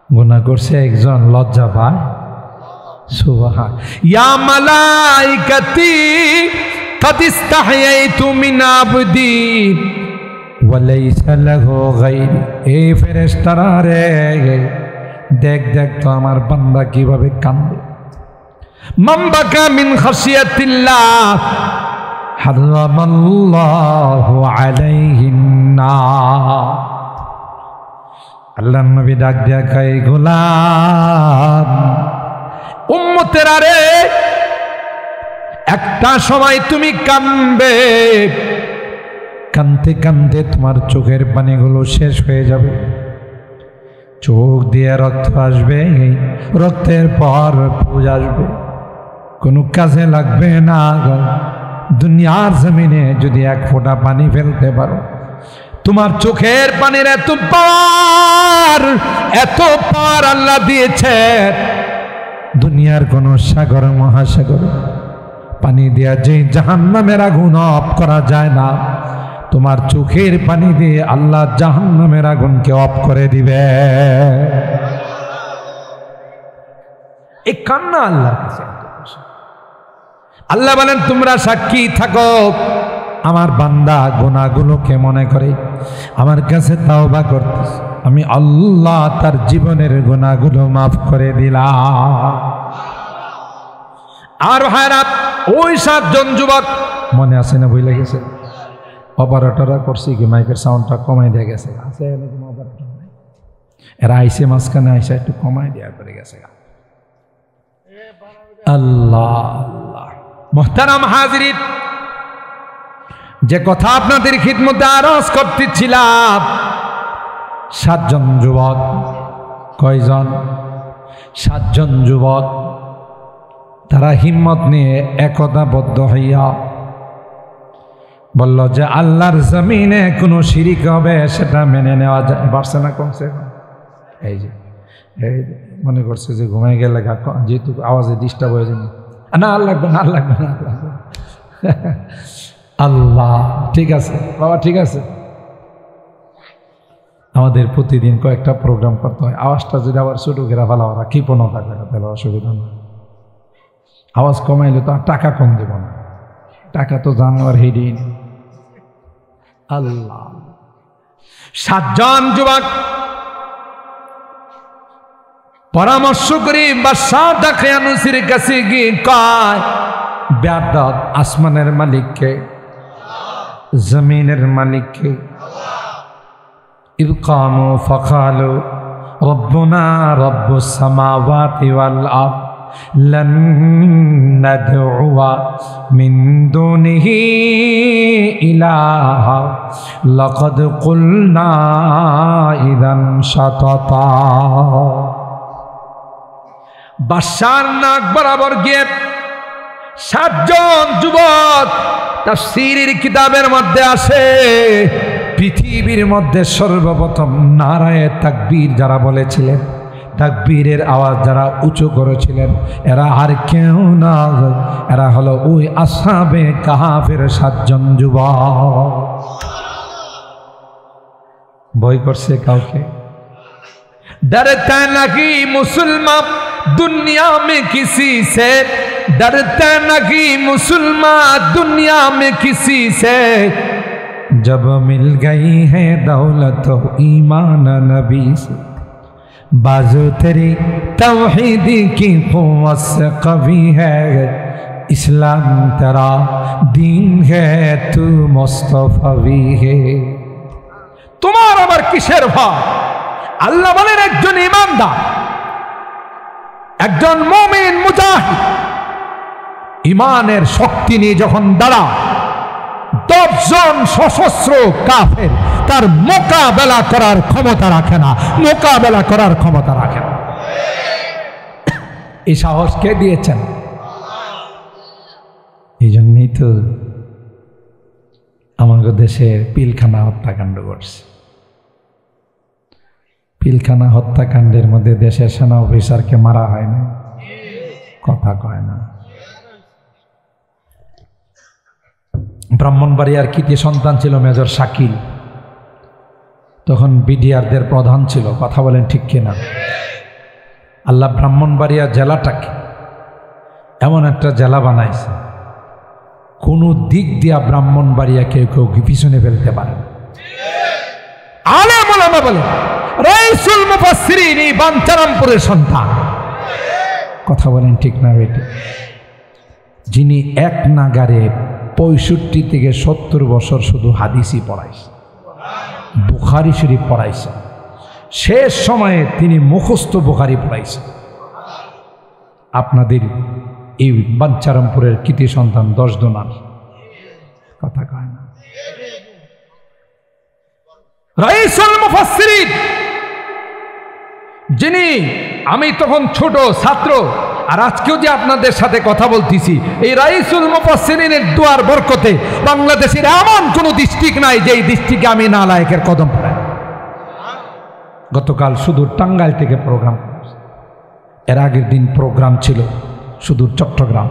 গুনাহ করছে একজন, লজ্জা পায়। সুবহান ইয়া মালাইকাতি কদ ইস্তাহয়াইতু মিন আবদি ওয়া লাইসা লাহু গায়রি। এই ফেরেশতারা রে, দেখ দেখ তো আমার বান্দা কিভাবে কান্দে। মান বাকা মিন খাশিয়াতিল্লাহ হারামাল্লাহু আলাইহিন নার। আল্লাহর নবী ডাক দিয়া কয়, গোলাম উম্মতেরা রে, একটা সময় তুমি কাঁদবে, কাঁদতে কাঁদতে তোমার চোখের পানিগুলো শেষ হয়ে যাবে, চোখ দিয়ে রক্ত আসবে, রক্তের পর পুজ আসবে, কোনো কাজে লাগবে না। দুনিয়ার জমিনে যদি এক ফোঁটা পানি ফেলতে পারো, তোমার চোখের পানির এত পার আল্লাহ দিয়েছে, দুনিয়ার কোন সাগর মহাসাগর পানি দিয়া যে জাহান্নামের আগুন অফ করা যায় না, তোমার চোখের পানি দিয়ে আল্লাহ জাহান্নামের আগুনকে অফ করে দিবে। এই কান্না আল্লাহর কাছে। আল্লাহ বলেন, তোমরা সাক্ষী থাকো, আমার বান্দা গুনাহগুলোকে মনে করে আমার কাছে তাওবা করতেছে, আমি আল্লাহ তার জীবনের গুনাহগুলো মাফ করে দিলাম। আর ভাইরা, ওই 7 জন যুবক মনে আছে না? ভুলে গেছে? অপারেটররা করছে কি মাইকের সাউন্ডটা কমাই দিয়ে গেছে, আছে এরকম অপারেটর? এরা আইসে মাঝখানে আইসা একটু কমাই দেওয়া করে গেছে। আল্লাহ আল্লাহ। মুহতারাম হাজিরিন, যে কথা আপনাদের খিদমতে আরজ করতেছিলাম, 7 জন যুবক। কয়জন? 7 জন যুবক। তারা হিম্মত নিয়ে একতাবদ্ধ হইয়া বলল যে আল্লাহর জমিনে কোনো শিরিক হবে সেটা মেনে নেওয়া যায়। পারছে না কমছে? এই যে এই মনে করছে যে ঘুমাই গেলে যেহেতু আওয়াজে ডিস্টার্ব হয়ে যাবে, না আর লাগবে না, আর লাগবে না, আল্লাহ ঠিক আছে বাবা, ঠিক আছে। আমাদের প্রতিদিন কয়েকটা প্রোগ্রাম করতে হয়, আওয়াজটা যদি আবার ছোটো ঘেরা ফেলা ওরা কৃপণও থাকবে না, তাহলে অসুবিধা না। আওয়াজ কমাইলে তো আর টাকা কম দেব না, টাকা তো জানোয়ার হেডেই নেই। আল্লাহ। 7 জন যুবক পরামর্শ করি বাদশাহ দাখিয়ানুসির কাছে গিয়ে কয়, বেয়াদব আসমানের মালিককে, জমিনের মালিককে। ইয কামু ফাকালু রব্বুনা রব্বুস সামাওয়াতি ওয়াল আরদ لن ندعو من دونه إلها لقد قلنا إذا شططا বাদশার নাক বরাবর গিয়ে 7 জন যুবক তাফসীরের কিতাবের মধ্যে আসে পৃথিবীর মধ্যে সর্বপ্রথম নারায়ে তাকবীর যারা বলেছিলেন, তাকবীরের আওয়াজ যারা উঁচু করেছিলেন, এরা আর কেউ না, এরা হলো ওই আসহাবে কাহাফের 7 জন যুবক। ভয় করছে কাউকে? ডরতা নাকি মুসলমান दुनिया में किसी से, डरते नहीं मुसलमान दुनिया में किसी से, जब मिल गई है दौलत ईमान नबी से, बाजू तेरी तौहीदी की क़ुव्वत से कवी है, इस्लाम तेरा दीन है तू मुस्तफवी है। तुम्हारा आबार किसेर भय? আল্লাহ বলেন একজন ঈমানদার, একজন মুমিন মুজাহিদ ইমানের শক্তি নিয়ে যখন দাঁড়ায়, 10 জন সশস্ত্র কাফের তার মোকাবেলা করার ক্ষমতা রাখে না, মোকাবেলা করার ক্ষমতা রাখে না। এই সাহস কে দিয়েছেন? এই জন্যই তো আমাদের দেশে পিলখানা হত্যাকাণ্ড ঘটছে। পিলখানা হত্যাকাণ্ডের মধ্যে দেশের সেনা অফিসারকে মারা হয় না, কথা কয় না। ব্রাহ্মণবাড়িয়ার কৃতি সন্তান ছিল মেজর শাকিল, তখন বিডিআরদের প্রধান ছিল, কথা বলেন ঠিক কিনা? আল্লাহ ব্রাহ্মণবাড়িয়া জেলাটাকে এমন একটা জেলা বানাইছে, কোনো দিক দিয়া ব্রাহ্মণবাড়িয়াকে কেউ পিছনে ফেলতে পারে না। আলেম ওলামা বলে রাইসুল মুফাসসিরিন বাঞ্ছারামপুরের সন্তান, কথা বলেন ঠিক না বেটি? যিনি এক নাগারে 65 থেকে 70 বছর শুধু হাদিসই পড়াইছে, বুখারী শরীফ পড়াইছে, শেষ সময়ে তিনি মুখস্থ বুখারী পড়াইছে। আপনাদের এই বাঞ্ছারামপুরের কৃতি সন্তান 10 জনার, কথা কয় না। রাইসুল মুফাসসিরিন, যিনি আমি তখন ছোট ছাত্র, আর আজকেও যে আপনাদের সাথে কথা বলতেছি, এই রাইসুল মুফাসসিরিনের দুয়ার বরকতে বাংলাদেশের এমন কোন ডিস্ট্রিক্ট নাই যে এই ডিস্ট্রিক্টে আমি নালায়েকের কদম পড়াই। গতকাল সুদূর টাঙ্গাইল থেকে প্রোগ্রাম, এর আগের দিন প্রোগ্রাম ছিল সুদূর চট্টগ্রাম,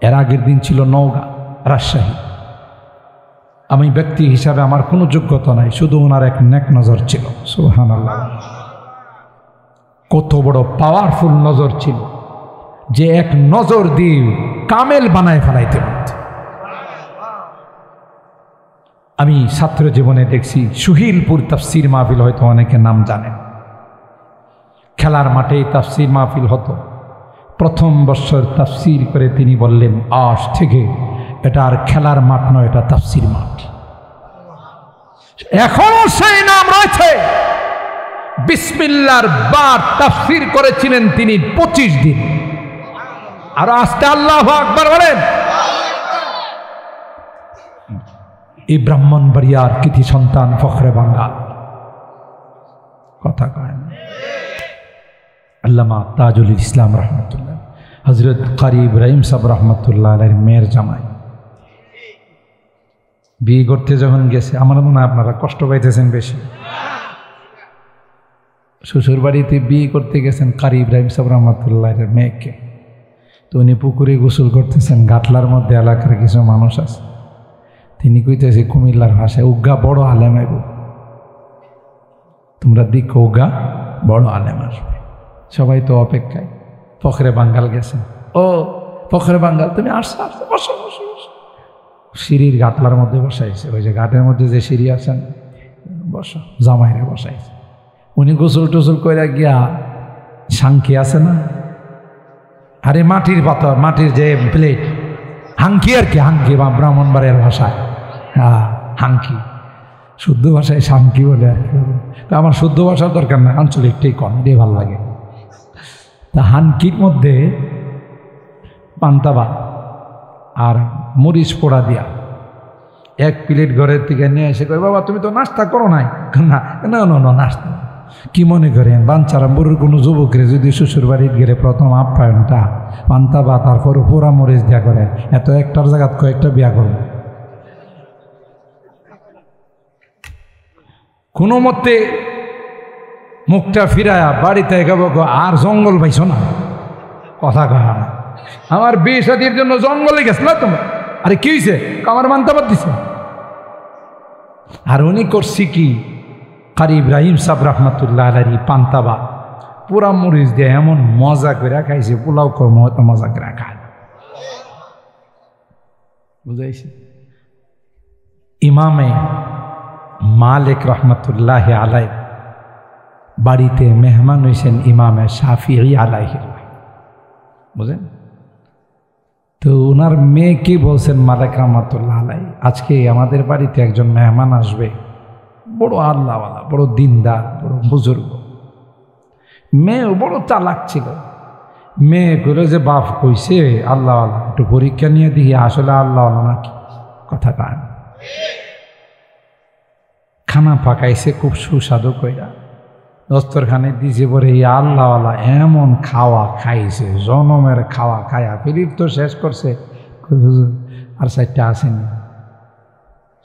এর আগের দিন ছিল নওগাঁ, রাজশাহী। আমি ব্যক্তি হিসাবে আমার কোনো যোগ্যতা নাই, শুধু ওনার এক নেক নজর ছিল। সুবহানাল্লাহ, কত বড় পাওয়ারফুল নজর ছিল যে এক নজর দিয়ে কামেল বানায় ফেলাইতে পারত। আমি ছাত্র জীবনে দেখছি সুহিলপুর তাফসীর মাহফিল, হয়তো অনেকে নাম জানেন, খেলার মাঠে তাফসীর মাহফিল হতো। প্রথম বছর তাফসীর করে তিনি বললেন, আজ থেকে এটা আর খেলার মাঠ নয়, এটা তাফসীর মাঠ। এখনো সেই নাম রয়েছে। বিসমিল্লাহর বার তাফসীর করেছিলেন তিনি 25 দিন। আর আস্তে আল্লাহু আকবার বলেন। এই ব্রাহ্মণবাড়িয়ার কৃতি সন্তান ফখরে বাঙ্গাল, কথা কয় না। আল্লামা তাজুল ইসলাম রহমতুল্লাহ, হযরত কারি ইব্রাহিম সাহেব রহমতুল্লাহ আলাইহির মেয়ের জামাই, বিয়ে করতে যখন গেছে, আমার মনে হয় আপনারা কষ্ট পাইতেছেন বেশি। শ্বশুর বাড়িতে বিয়ে করতে গেছেন কারি ইব্রাহিম সাহেব রহমতুল্লাহের মেয়েকে, তো উনি পুকুরে গোসল করতেছেন। ঘাটলার মধ্যে এলাকার কিছু মানুষ আছে, তিনি কইতেছে কুমিল্লার ভাষায়, উগা বড় আলেম আইব, তোমরা দেখো উগা বড় আলেম আসবে। সবাই তো অপেক্ষায়। ফখরে বাঙ্গাল গেছেন, ও ফখরে বাঙ্গাল তুমি আসছো, আসছো, বসো বসো বসো। সিঁড়ির ঘাটলার মধ্যে বসাইছে, ওই যে ঘাটের মধ্যে যে সিঁড়ি আছেন, বসো, জামাইরে বসাইছে। উনি গোসল টোসল করে গিয়া সাংকি আছে না, আরে মাটির পাথর, মাটির যে প্লেট, হাঙ্কি আর কি, হাঙ্কি বা ব্রাহ্মণবাড়িয়ার ভাষায়, হ্যাঁ হাঙ্কি, শুদ্ধ ভাষায় সাংকি বলে আর কি। আমার শুদ্ধ ভাষার দরকার নাই, আঞ্চলিকটাই কম, এটাই ভালো লাগে। তা হানকির মধ্যে পান্তা ভাত আর মরিচ পোড়া দিয়া এক প্লেট ঘরের থেকে নিয়ে এসে কয়, বাবা তুমি তো নাস্তা করো নাই। না না না নাস্তা কি মনে করেন বাঞ্চারা বুড়োর কোনো যুবকরে যদি শ্বশুর বাড়ির গেলে প্রথম আপ্যায়নটা পান্তা ভাত তারপর পোড়া মরিচ দেয়া করে, এত একটার জায়গাত কয়েকটা বিয়া করবো। কোনো মতে মুখটা ফিরায়া বাড়িতে এগাবো, আর জঙ্গল পাইছ না, কথা কয়া না, আমার বিয়ে শাদীর জন্য জঙ্গলে গেছ না তোমরা। আরে কি হয়েছে? আমার মানতে পারতেছে। আর উনি করছি কি, কারি ইব্রাহিম সাহেব রহমতুল্লাহ আলাইহি পান্তা ভাত পুরা মরিচ দিয়ে এমন মজা করে খাইছে, পোলাও কর্ম হয়তো মজা করে খায়। বুঝাইছে? ইমামে মালিক রহমতুল্লাহ আলাই বাড়িতে মেহমান হয়েছেন ইমামে শাফিঈ আলাইহি, বুঝলেন? তো ওনার মেয়ে কি বলছেন মালিক রহমতুল্লাহ আলাই, আজকে আমাদের বাড়িতে একজন মেহমান আসবে, বড় আল্লাহওয়ালা, বড় দিনদার, বড় বুজুর্গ। মেয়ে বড় চালাক ছিল। মেয়ে করে যে বাপ কইছে আল্লাহওয়ালা, একটু পরীক্ষা নিয়ে দেখি আসলে আল্লাহওয়ালা নাকি। কথা পান, খানা পাকাইছে খুব সুস্বাদু কইরা, দস্তরখানে দিছে পরে এই আল্লাহওয়ালা এমন খাওয়া খাইছে, জনমের খাওয়া খায়া ফিরির তো শেষ করছে। আর 4টা আসেনি,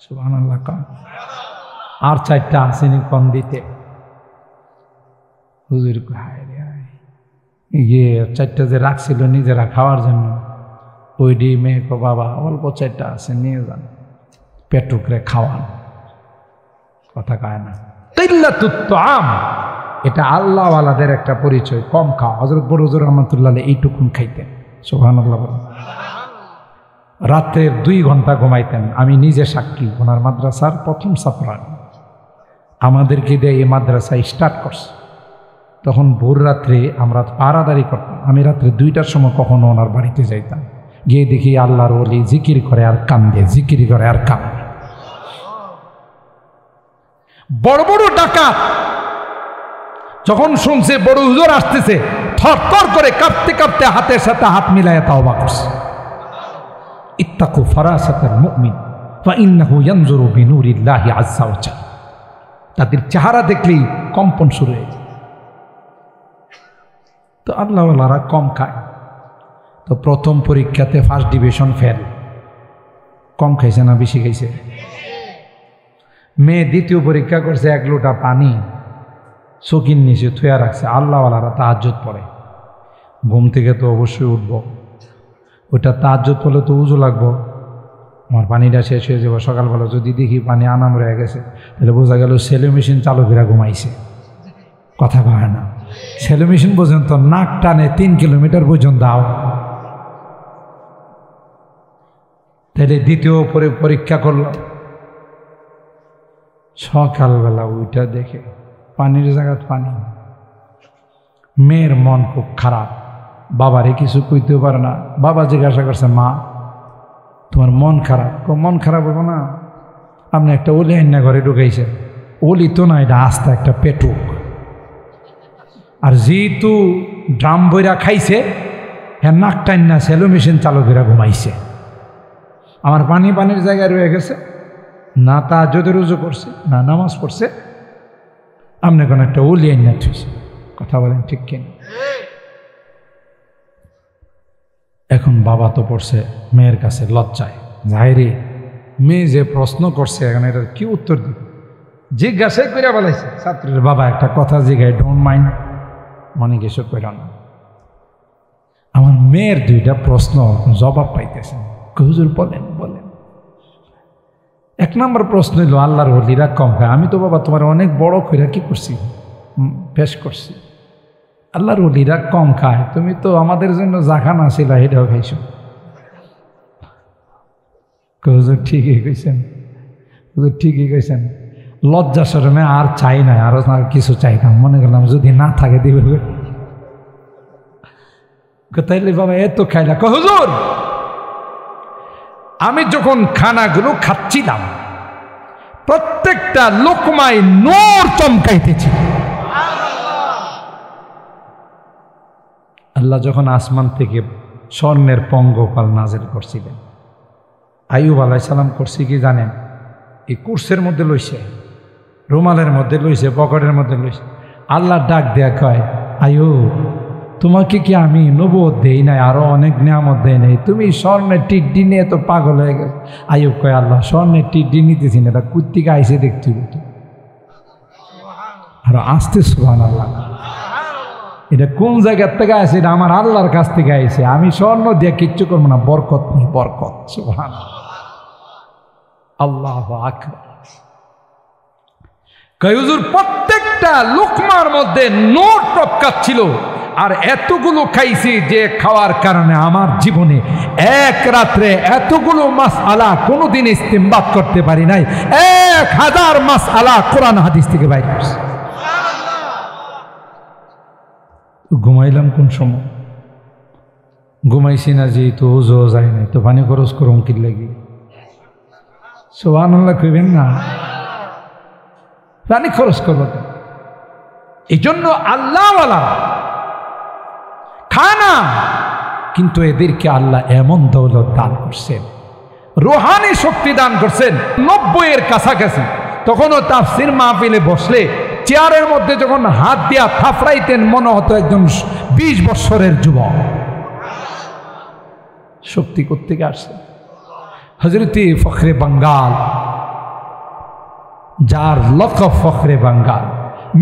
সুবহানাল্লাহ, আর 4টা আসেনি কম দিতে। হুজুর ইয়ে 4টা যে রাখছিল নিজেরা খাওয়ার জন্য, ওই ডি মেয়ে কো বাবা অল্প 4টা আছে, নিয়ে যান, পেটুকরে খাওয়ান। কথা কয় না, এটা আল্লাহওয়ালাদের একটা পরিচয়, কম খাওয়া। হযরত বড় হুজুর রহমাতুল্লাহ আলাইহি এইটুকুন খাইতেন, সুবহানাল্লাহ বলেন। রাতের 2 ঘন্টা ঘুমাইতেন। আমি নিজে সাক্ষী, ওনার মাদ্রাসার প্রথম ছাত্র, আমাদেরকে দিয়ে এই মাদ্রাসা স্টার্ট করছে। তখন ভোর রাত্রে আমরা পাহারাদারি করতাম। আমি রাত্রে 2টার সময় কখনো ওনার বাড়িতে যাইতাম, গিয়ে দেখি আল্লাহর ওলি জিকির করে আর কান্দে, জিকির করে আর কান্দে। বড় বড় ডাকাত যখন শুনছে বড় হুজুর আসতেছে, থরথর করে কাঁপতে কাঁপতে হাতের সাথে হাত মিলাইয়া তাওবা করছে। ইত্তাকু ফারাসাতাল মুমিন ফা ইন্নাহু ইয়ানজুরু বিনুরিল্লাহি আযজা ওয়া জাল। তাদের চেহারা দেখলেই কম্পন শুরু হয়ে যায়। তো আল্লাহওয়ালারা কম খায়। তো প্রথম পরীক্ষাতে ফার্স্ট ডিভিশন ফেল। কম খাইছে না বেশি খাইছে? মেয়ে দ্বিতীয় পরীক্ষা করছে, 1 লোটা পানি চকির নিচে থুয়া রাখছে। আল্লাহওয়ালারা তাহাজ্জুদ পড়ে, ঘুম থেকে তো অবশ্যই উঠবো, ওইটা তাহাজ্জুদ পড়লে তো উজু লাগবো, আমার পানিটা শেষ হয়ে যাবো। সকালবেলা যদি দেখি পানি আনাম রয়ে গেছে, তাহলে বোঝা গেল সেলো মেশিন চালু করে ঘুমাইছে। কথা কয় না, সেলো মেশিন পর্যন্ত নাক টানে 3 কিলোমিটার পর্যন্ত দাও। তাহলে দ্বিতীয় পরীক্ষা করল, সকালবেলা ওইটা দেখে পানির জায়গায় পানি। মেয়ের মন খুব খারাপ, বাবারে কিছু কইতেও পারে না। বাবা জিজ্ঞাসা করছে, মা তোমার মন খারাপ? মন খারাপ হবো না, আপনি একটা ওলি আইনা ঘরে ঢুকাইছেন। ওলি তো না, এটা আস্তা একটা পেটুক। আর যেহেতু ড্রাম বইরা খাইছে, হ্যাঁ নাক টাইনা সেলো মেশিন চালু করে ঘুমাইছে। আমার পানির জায়গায় রয়ে গেছে, না তাহাজ্জুদে রুজু করছে, না নামাজ পড়ছে, আপনি কোন একটা ওলি আইনা থুইছে। কথা বলেন ঠিক কিনা? এখন বাবা তো পড়ছে মেয়ের কাছে লজ্জায়, যাইরে মেয়ে যে প্রশ্ন করছে, এখন এটার কি উত্তর দিবে? জিজ্ঞাসা করে বলাইছে ছাত্রের বাবা, একটা কথা জিজ্ঞাসা, ডোন্ট মাইন্ড, মনে কিছু কইল না। আমার মেয়ের 2টা প্রশ্ন জবাব পাইতেছে। হুজুর বলেন বলেন। 1 নম্বর প্রশ্ন হইল, আল্লাহর ওলিরা কম খায়। আমি তো বাবা তোমার অনেক বড় কইরা কি করছি, পেশ করছি। আল্লাহর ওলিরা কম খায়, তুমি তো আমাদের জন্য যা খানা ছিল এটাও খাইছো। হুজুর ঠিকই কইছেন, হুজুর ঠিকই কইছেন। লজ্জা শরমে আর চাই না, আরো কিছু চাইতাম, মনে করলাম যদি না থাকে দিবে। তাইলে বাবা এত খাইলা? হুজুর আমি যখন খানাগুলো খাচ্ছিলাম, প্রত্যেকটা লোকমায় নূর চমকাইতেছি। আল্লাহ যখন আসমান থেকে স্বর্ণের পঙ্গপাল নাজিল করছিলেন, আইয়ুব আলাইহিস সালাম করছি কি জানেন? এই কুরসের মধ্যে লইছে, রুমালের মধ্যে লইছে, পকেটের মধ্যে লইছে। আল্লাহ ডাক দেয়া কয়, আইয়ুব তোমাকে কি আমি নবুয়ত দেই নাই, আরো অনেক নিয়ামত দেই নাই? তুমি স্বর্ণের টিড্ডি নিয়ে তো পাগল হয়ে গেছে। আইয়ুব কয়, আল্লাহ স্বর্ণের টিড্ডি নিতেছি না, এটা কুত্তিকে আইসে দেখতে হতো। আর আসতে সুবহানাল্লাহ, এটা কোন জায়গার থেকে আসে? এটা আমার আল্লাহর কাছ থেকে আইছে। আমি স্বর্ণ দিয়ে কিচ্ছু করবো না, বরকত নেই, বরকত। সুবহানাল্লাহ, আল্লাহু আকবার। কয় হুজুর প্রত্যেকটা লুকমার মধ্যে নোট টপকাচ্ছিল, আর এতগুলো খাইছি যে খাওয়ার কারণে আমার জীবনে এক রাত্রে এতগুলো মাসআলা কোনোদিন ইস্তেমবাদ করতে পারি নাই। 1000 মাসআলা কোরআন হাদিস থেকে বাইর করছে। ঘুমাইলাম কোন সময়? ঘুমাইছি না যে তো ওজো যায় নাই, তো পানি খরচ করুন কি লাগি? সুবহানাল্লাহ কইবেন না? পানি খরচ করবো তো। এই জন্য আল্লাহওয়ালা খানা, কিন্তু এদেরকে আল্লাহ এমন দৌলত দান করছেন, রুহানি শক্তি দান করছেন। 90-এর কাছাকাছি তখনও তাফসীর মাহফিলে বসলে চেয়ারের মধ্যে যখন হাত দিয়া থাপড়াইতেন মনে হতো একজন 20 বছরের যুবক। শক্তি কোত্থেকে আসছে? হযরতে ফখরে বাঙ্গাল, যার লকব ফখরে বাঙ্গাল,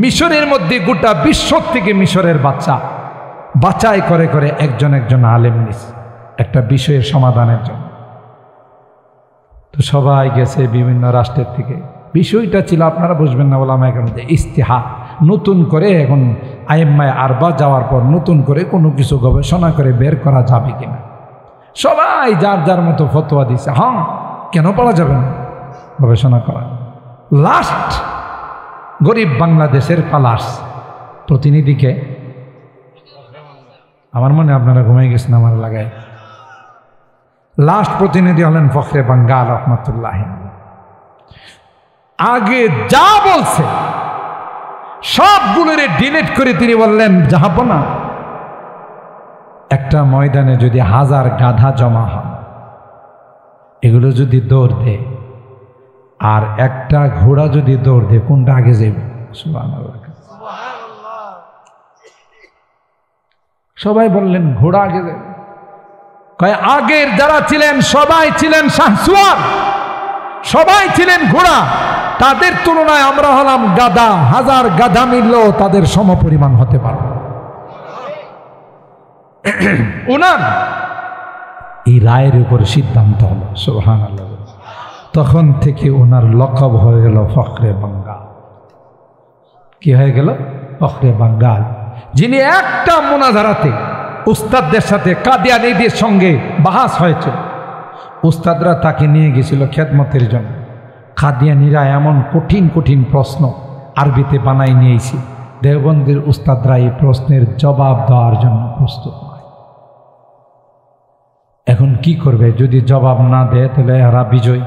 মিশরের মধ্যে গোটা বিশ্ব থেকে মিশরের বাচ্চা বাছাই করে করে একজন একজন আলেম নিস একটা বিষয়ের সমাধানের জন্য। তো সবাই গেছে বিভিন্ন রাষ্ট্রের থেকে। বিষয়টা ছিল, আপনারা বুঝবেন না ওলামায়ে কেরামদের ইস্তিহাদ, নতুন করে এখন আইম্মায়ে আরবা যাওয়ার পর নতুন করে কোনো কিছু গবেষণা করে বের করা যাবে কিনা। সবাই যার যার মতো ফতোয়া দিছে। হ্যাঁ, কেন পড়া যাবে না? গবেষণা করা। লাস্ট গরিব বাংলাদেশের পালাস প্রতিনিধিকে, আমার মনে আপনারা ঘুমিয়ে গেছেন আমার লাগায়, লাস্ট প্রতিনিধি হলেন ফখরে বাঙ্গাল রহমাতুল্লাহ। আগে যা বলছে সবগুলোরে ডিলিট করে তিনি বললেন, জাহাপনা, একটা ময়দানে যদি 1000 গাধা জমা হয়, এগুলো যদি দৌড় দেয়, আর একটা ঘোড়া যদি দৌড় দেয়, কোনটা আগে যাবে? সুবহানাল্লাহ। সবাই বললেন ঘোড়া আগে যাবে। কয় আগের যারা ছিলেন সবাই ছিলেন শাহসুয়ার, সবাই ছিলেন ঘোড়া, তাদের তুলনায় আমরা হলাম গাধা। 1000 গাধা মিললেও তাদের সমপরিমাণ হতে পারে। উনার এই রায়ের উপর সিদ্ধান্ত হলো। সুবহানাল্লাহ। তখন থেকে ওনার লকব হয়ে গেল ফখরে বাঙ্গাল। কি হয়ে গেল? ফখরে বাঙ্গাল। যিনি একটা মুনাজারাতে উস্তাদদের সাথে কাদিয়ানীদের সঙ্গে বাহাস হয়েছিল, উস্তাদরা তাকে নিয়ে গেছিল খেদমতের জন্য। কাদিয়ানীরা এমন কঠিন কঠিন প্রশ্ন আরবিতে বানাই নিয়েছে, দেওবন্দের উস্তাদরা এই প্রশ্নের জবাব দেওয়ার জন্য প্রস্তুত নয়। এখন কি করবে? যদি জবাব না দেয় তাহলে এরা বিজয়,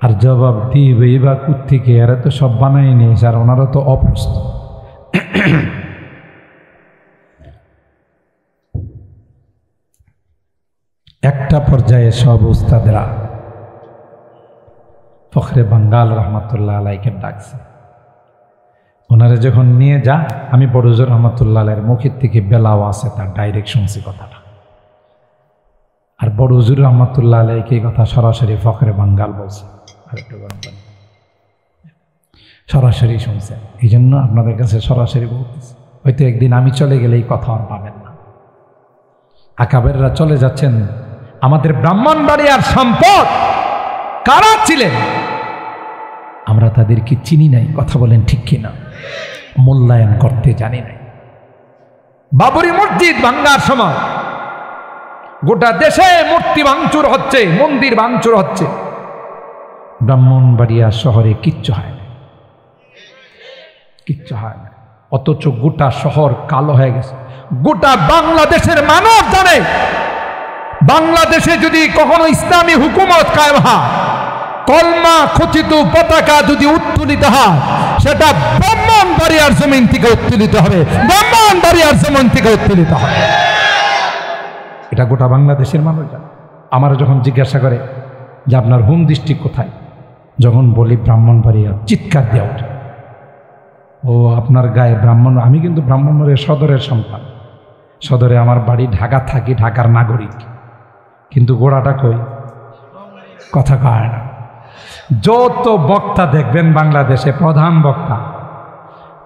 আর জবাব দিবে বা কুত্থেকে? এরা তো সব বানাই নিয়েছে, আর ওনারা তো অপ্রস্তুত। একটা পর্যায়ে সব উস্তাদরা ফখরে বাঙ্গাল রহমাতুল্লাহ আলাইকে ডাকছে। ওনারা যখন নিয়ে যা, আমি বড় হুজুর রহমাতুল্লাহ আলাইয়ের মুখের থেকে বেলাও আছে, তার ডাইরেক্ট শুনছি কথাটা। আর বড় হুজুর রহমাতুল্লাহ আলাইকে এই কথা সরাসরি ফখরে বাঙ্গাল বলছে, আরেকটু গরম পানি, সরাসরি শুনছে। এই জন্য আপনাদের কাছে সরাসরি বলতেছে। হয়তো একদিন আমি চলে গেলে এই কথা আর পাবেন না। আকাবেররা চলে যাচ্ছেন। আমাদের ব্রাহ্মণবাড়িয়ার সম্পদ কারা ছিলেন আমরা তাদেরকে চিনি নাই। কথা বলেন ঠিক কিনা? মূল্যায়ন করতে জানি নাই। বাবরি মসজিদ ভাঙ্গার সময় গোটা দেশে মূর্তি ভাঙচুর হচ্ছে, মন্দির ভাঙচুর হচ্ছে, ব্রাহ্মণবাড়িয়া শহরে কিচ্ছু হয় না, কিচ্ছু হয় না। অথচ গোটা শহর কালো হয়ে গেছে। গোটা বাংলাদেশের মানুষ জানে, বাংলাদেশে যদি কখনো ইসলামী হুকুমত কায়েম হয়, কলমা খচিত পতাকা যদি উত্তোলিত হয়, সেটা ব্রাহ্মণবাড়িয়ার জমিন থেকে উত্তোলিত হবে, ব্রাহ্মণবাড়িয়ার জমিন থেকে উত্তোলিত হবে। এটা গোটা বাংলাদেশের মানুষ জানে। আমার যখন জিজ্ঞাসা করে যে আপনার হোম ডিস্ট্রিক্ট কোথায়, যখন বলি ব্রাহ্মণবাড়িয়া, চিৎকার দেওয়া ওঠে, ও আপনার গায়ে ব্রাহ্মণ। আমি কিন্তু ব্রাহ্মণবাড়িয়া সদরের সন্তান, সদরে আমার বাড়ি, ঢাকা থাকি, ঢাকার নাগরিক, কিন্তু গোড়াটা কই, কথা কয় না। যত বক্তা দেখবেন বাংলাদেশে, প্রধান বক্তা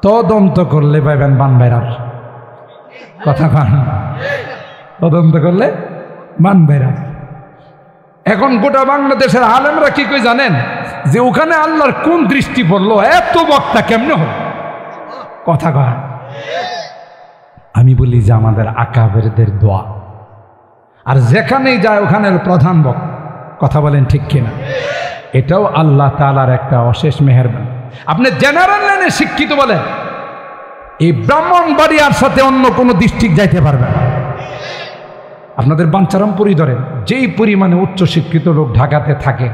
তদন্ত করলে পাইবেন বানবেরার, কথা কয় না, তদন্ত করলে বানবেরার। এখন গোটা বাংলাদেশের আলেমরা কি কই জানেন, যে ওখানে আল্লাহর কোন দৃষ্টি পড়লো, এত বক্তা কেমনে হল, কথা কয়। আমি বলি যে আমাদের আকাবেরদের দোয়া, আর যেখানেই যায় ওখানে প্রধান বক্তা, কথা বলেন ঠিক কিনা? এটাও আল্লাহ তাআলার একটা অশেষ মেহেরবানি। আপনি জেনারেল লাইনে শিক্ষিত বলেন, এই ব্রাহ্মণবাড়িয়ার সাথে অন্য কোনো ডিস্ট্রিক্ট যাইতে পারবে না। আপনাদের বাঞ্ছারামপুরই ধরেন, যেই পরিমাণে উচ্চ শিক্ষিত লোক ঢাকাতে থাকে,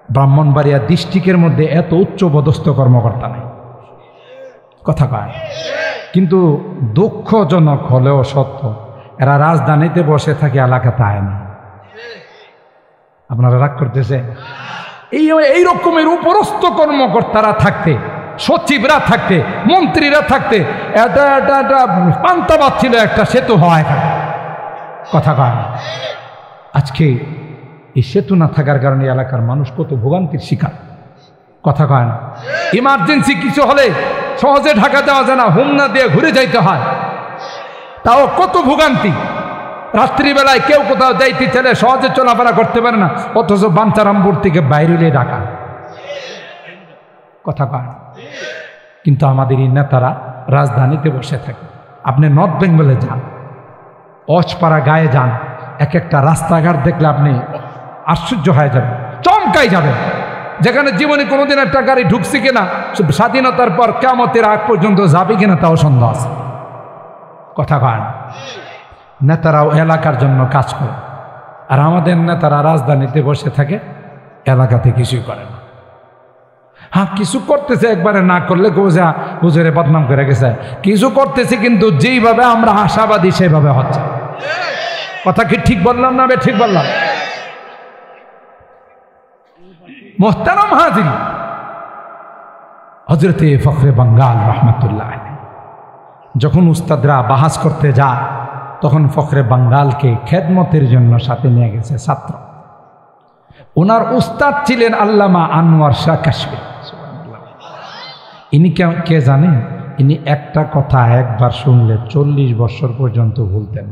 ব্রাহ্মণবাড়িয়া ডিস্ট্রিক্টের মধ্যে এত উচ্চ পদস্থ কর্মকর্তা নেই, কথা কয়। কিন্তু দুঃখজনক হলেও সত্য, এরা রাজধানীতে বসে থাকে, এলাকাতে আয় না। আপনারা রাগ করতেছে? এই রকমের উপরস্থ কর্মকর্তারা থাকতে, সচিবরা থাকতে, মন্ত্রীরা থাকতে, এটা পান্তা ছিল একটা সেতু হওয়া এখানে, কথা কয়। আজকে এই সেতু না থাকার কারণে এলাকার মানুষ কত ভোগান্তির শিকার, কথা কয় না। ইমার্জেন্সি কিছু হলে সহজে ঢাকা যাওয়া যায় না, হোমনা দিয়ে ঘুরে যাইতে হয়, তাও কত ভোগান্তি। রাত্রিবেলায় কেউ কোথাও যাইতে চাইলে সহজে চলাফেরা করতে পারে না, অথচ বাঞ্ছারামপুর থেকে বাইরে ঢাকা, কথা কয়। কিন্তু আমাদের এই নেতারা রাজধানীতে বসে থাকে। আপনি নর্থ বেঙ্গলে যান, অজপাড়া গায়ে যান, এক একটা রাস্তাঘাট দেখলে আপনি আশ্চর্য হয়ে যাবেন, চমকাই যাবেন, যেখানে জীবনে কোনোদিন একটা গাড়ি ঢুকছে কিনা, স্বাধীনতার পর কিয়ামতের আগ পর্যন্ত যাবে কিনা তাও সন্দেহ আছে, কথা কয়। নেতারাও এলাকার জন্য কাজ করে, আর আমাদের নেতারা রাজধানীতে বসে থাকে, এলাকাতে কিছুই করে না। হ্যাঁ, কিছু করতেছে, একবারে না করলে গোজা হুজুরে বদনাম করে গেছে, কিছু করতেছে, কিন্তু যেইভাবে আমরা আশাবাদী সেভাবে হচ্ছে। কথা কি ঠিক বললাম না? ঠিক বললাম? মোহতারাম হাজির, হযরতে ফখরে বাঙ্গাল রহমাতুল্লাহ আলাইহি যখন উস্তাদরা বাহাস করতে যায়, তখন ফখরে বাঙ্গালকে খেদমতের জন্য সাথে নিয়ে গেছে ছাত্র। ওনার উস্তাদ ছিলেন আল্লামা আনোয়ার শাহ কাশফি। ইনি কে জানেন? ইনি একটা কথা একবার শুনলে 40 বছর পর্যন্ত ভুলতেন।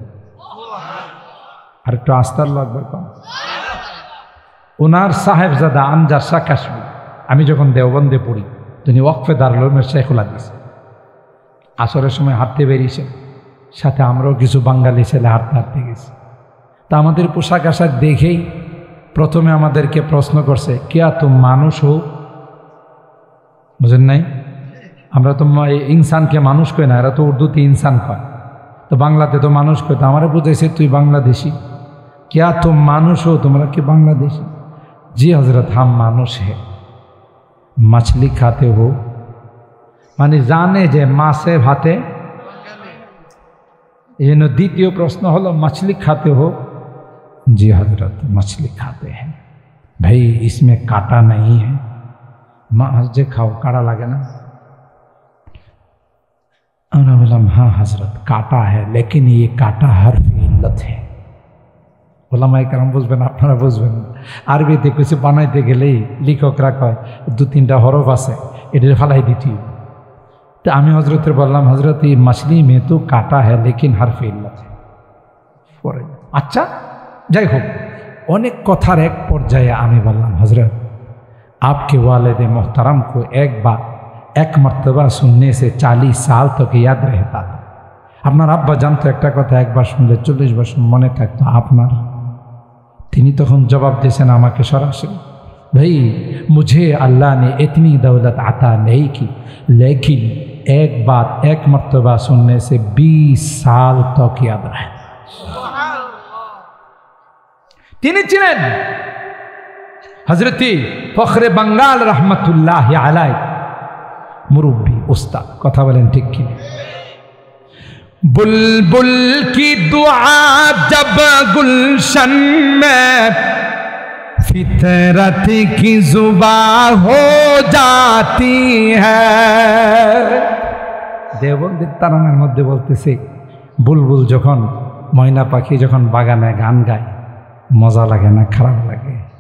আর একটু আস্তার লাগবে কম। ওনার সাহেবজাদা আমজাদ শাহ কাশফি, আমি যখন দেওবন্দে পড়ি, তিনি ওয়াকফে দারুল উলুমের শেখুল হাদিস, আসরের সময় হাঁটতে বেরিয়েছেন, সাথে আমরাও কিছু বাঙালি ছেলে হাঁটতে হাঁটতে গেছি। তা আমাদের পোশাক আশাক দেখেই প্রথমে আমাদেরকে প্রশ্ন করছে, কিয়া তুম মানুষ হো? বুঝেন নাই? আমরা তো ইনসানকে মানুষ কই না, এরা তো উর্দুতে ইনসান কয়, তো বাংলাতে তো মানুষ কয়। তো আমারে বুঝাইছে তুই বাংলাদেশি, কিয়া তুম মানুষ হো, তোমরা কি বাংলাদেশি? জি হজরত হাম মানুষ হে। মাছলি খাতে হো, মানে জানে যে মাছে ভাতে। এই জন্য দ্বিতীয় প্রশ্ন হলো, मछली खाते हो? जी हजरत मछली खाते हैं। भाई इसमें कांटा नहीं है? मांस जे खाओ, काड़ा लगे ना? আমরা বললাম हाँ हजरत कांटा है, लेकिन ये कांटा हर्फ इल्लत है। ওলামায়ে কেরাম বুঝবেন, আপনারা বুঝবেন। আরবিতে কিছু বানাইতে গেলেই লেখকরা কয় 2-3টা হরফ আছে, এটা ফালাই দিতে। তো আমি হজরতের বললাম, হজরত এই মাছলি মে তো কাটা হ্যাঁ, লেকিন হরফ ইল্লাত হ্যাঁ। পরে আচ্ছা, যাই হোক, অনেক কথার এক পর্যায়ে আমি বললাম, হজরত आपके वालिद मोहतरम को एक मर्तबा सुनने से 40 साल तक याद रहता था। আপনার আব্বা জানতো একটা কথা একবার শুনলে 40 বছর মনে থাকতো। আপনার? তিনি তখন জবাব দিয়েছেন আমাকে সরাসরি, भाई मुझे अल्लाह ने इतनी दौलत अता नहीं की, लेकिन एक बात एक मर्तबा सुनने से 20 साल तक याद रहे। তিনি ছিলেন হযরত ফখরে বাঙ্গাল রহমাতুল্লাহি আলাইহি। মুরব্বী উস্তাদ, কথা বলেন ঠিক কি? বুলবুল কি দুআ জব গুলশন মে फितरत की जुबां हो जाती है। দেওবন্দির তারানার মধ্যে বলতেছে, বুলবুল যখন, ময়না পাখি যখন বাগানে গান গায়, মজা লাগে না খারাপ লাগে?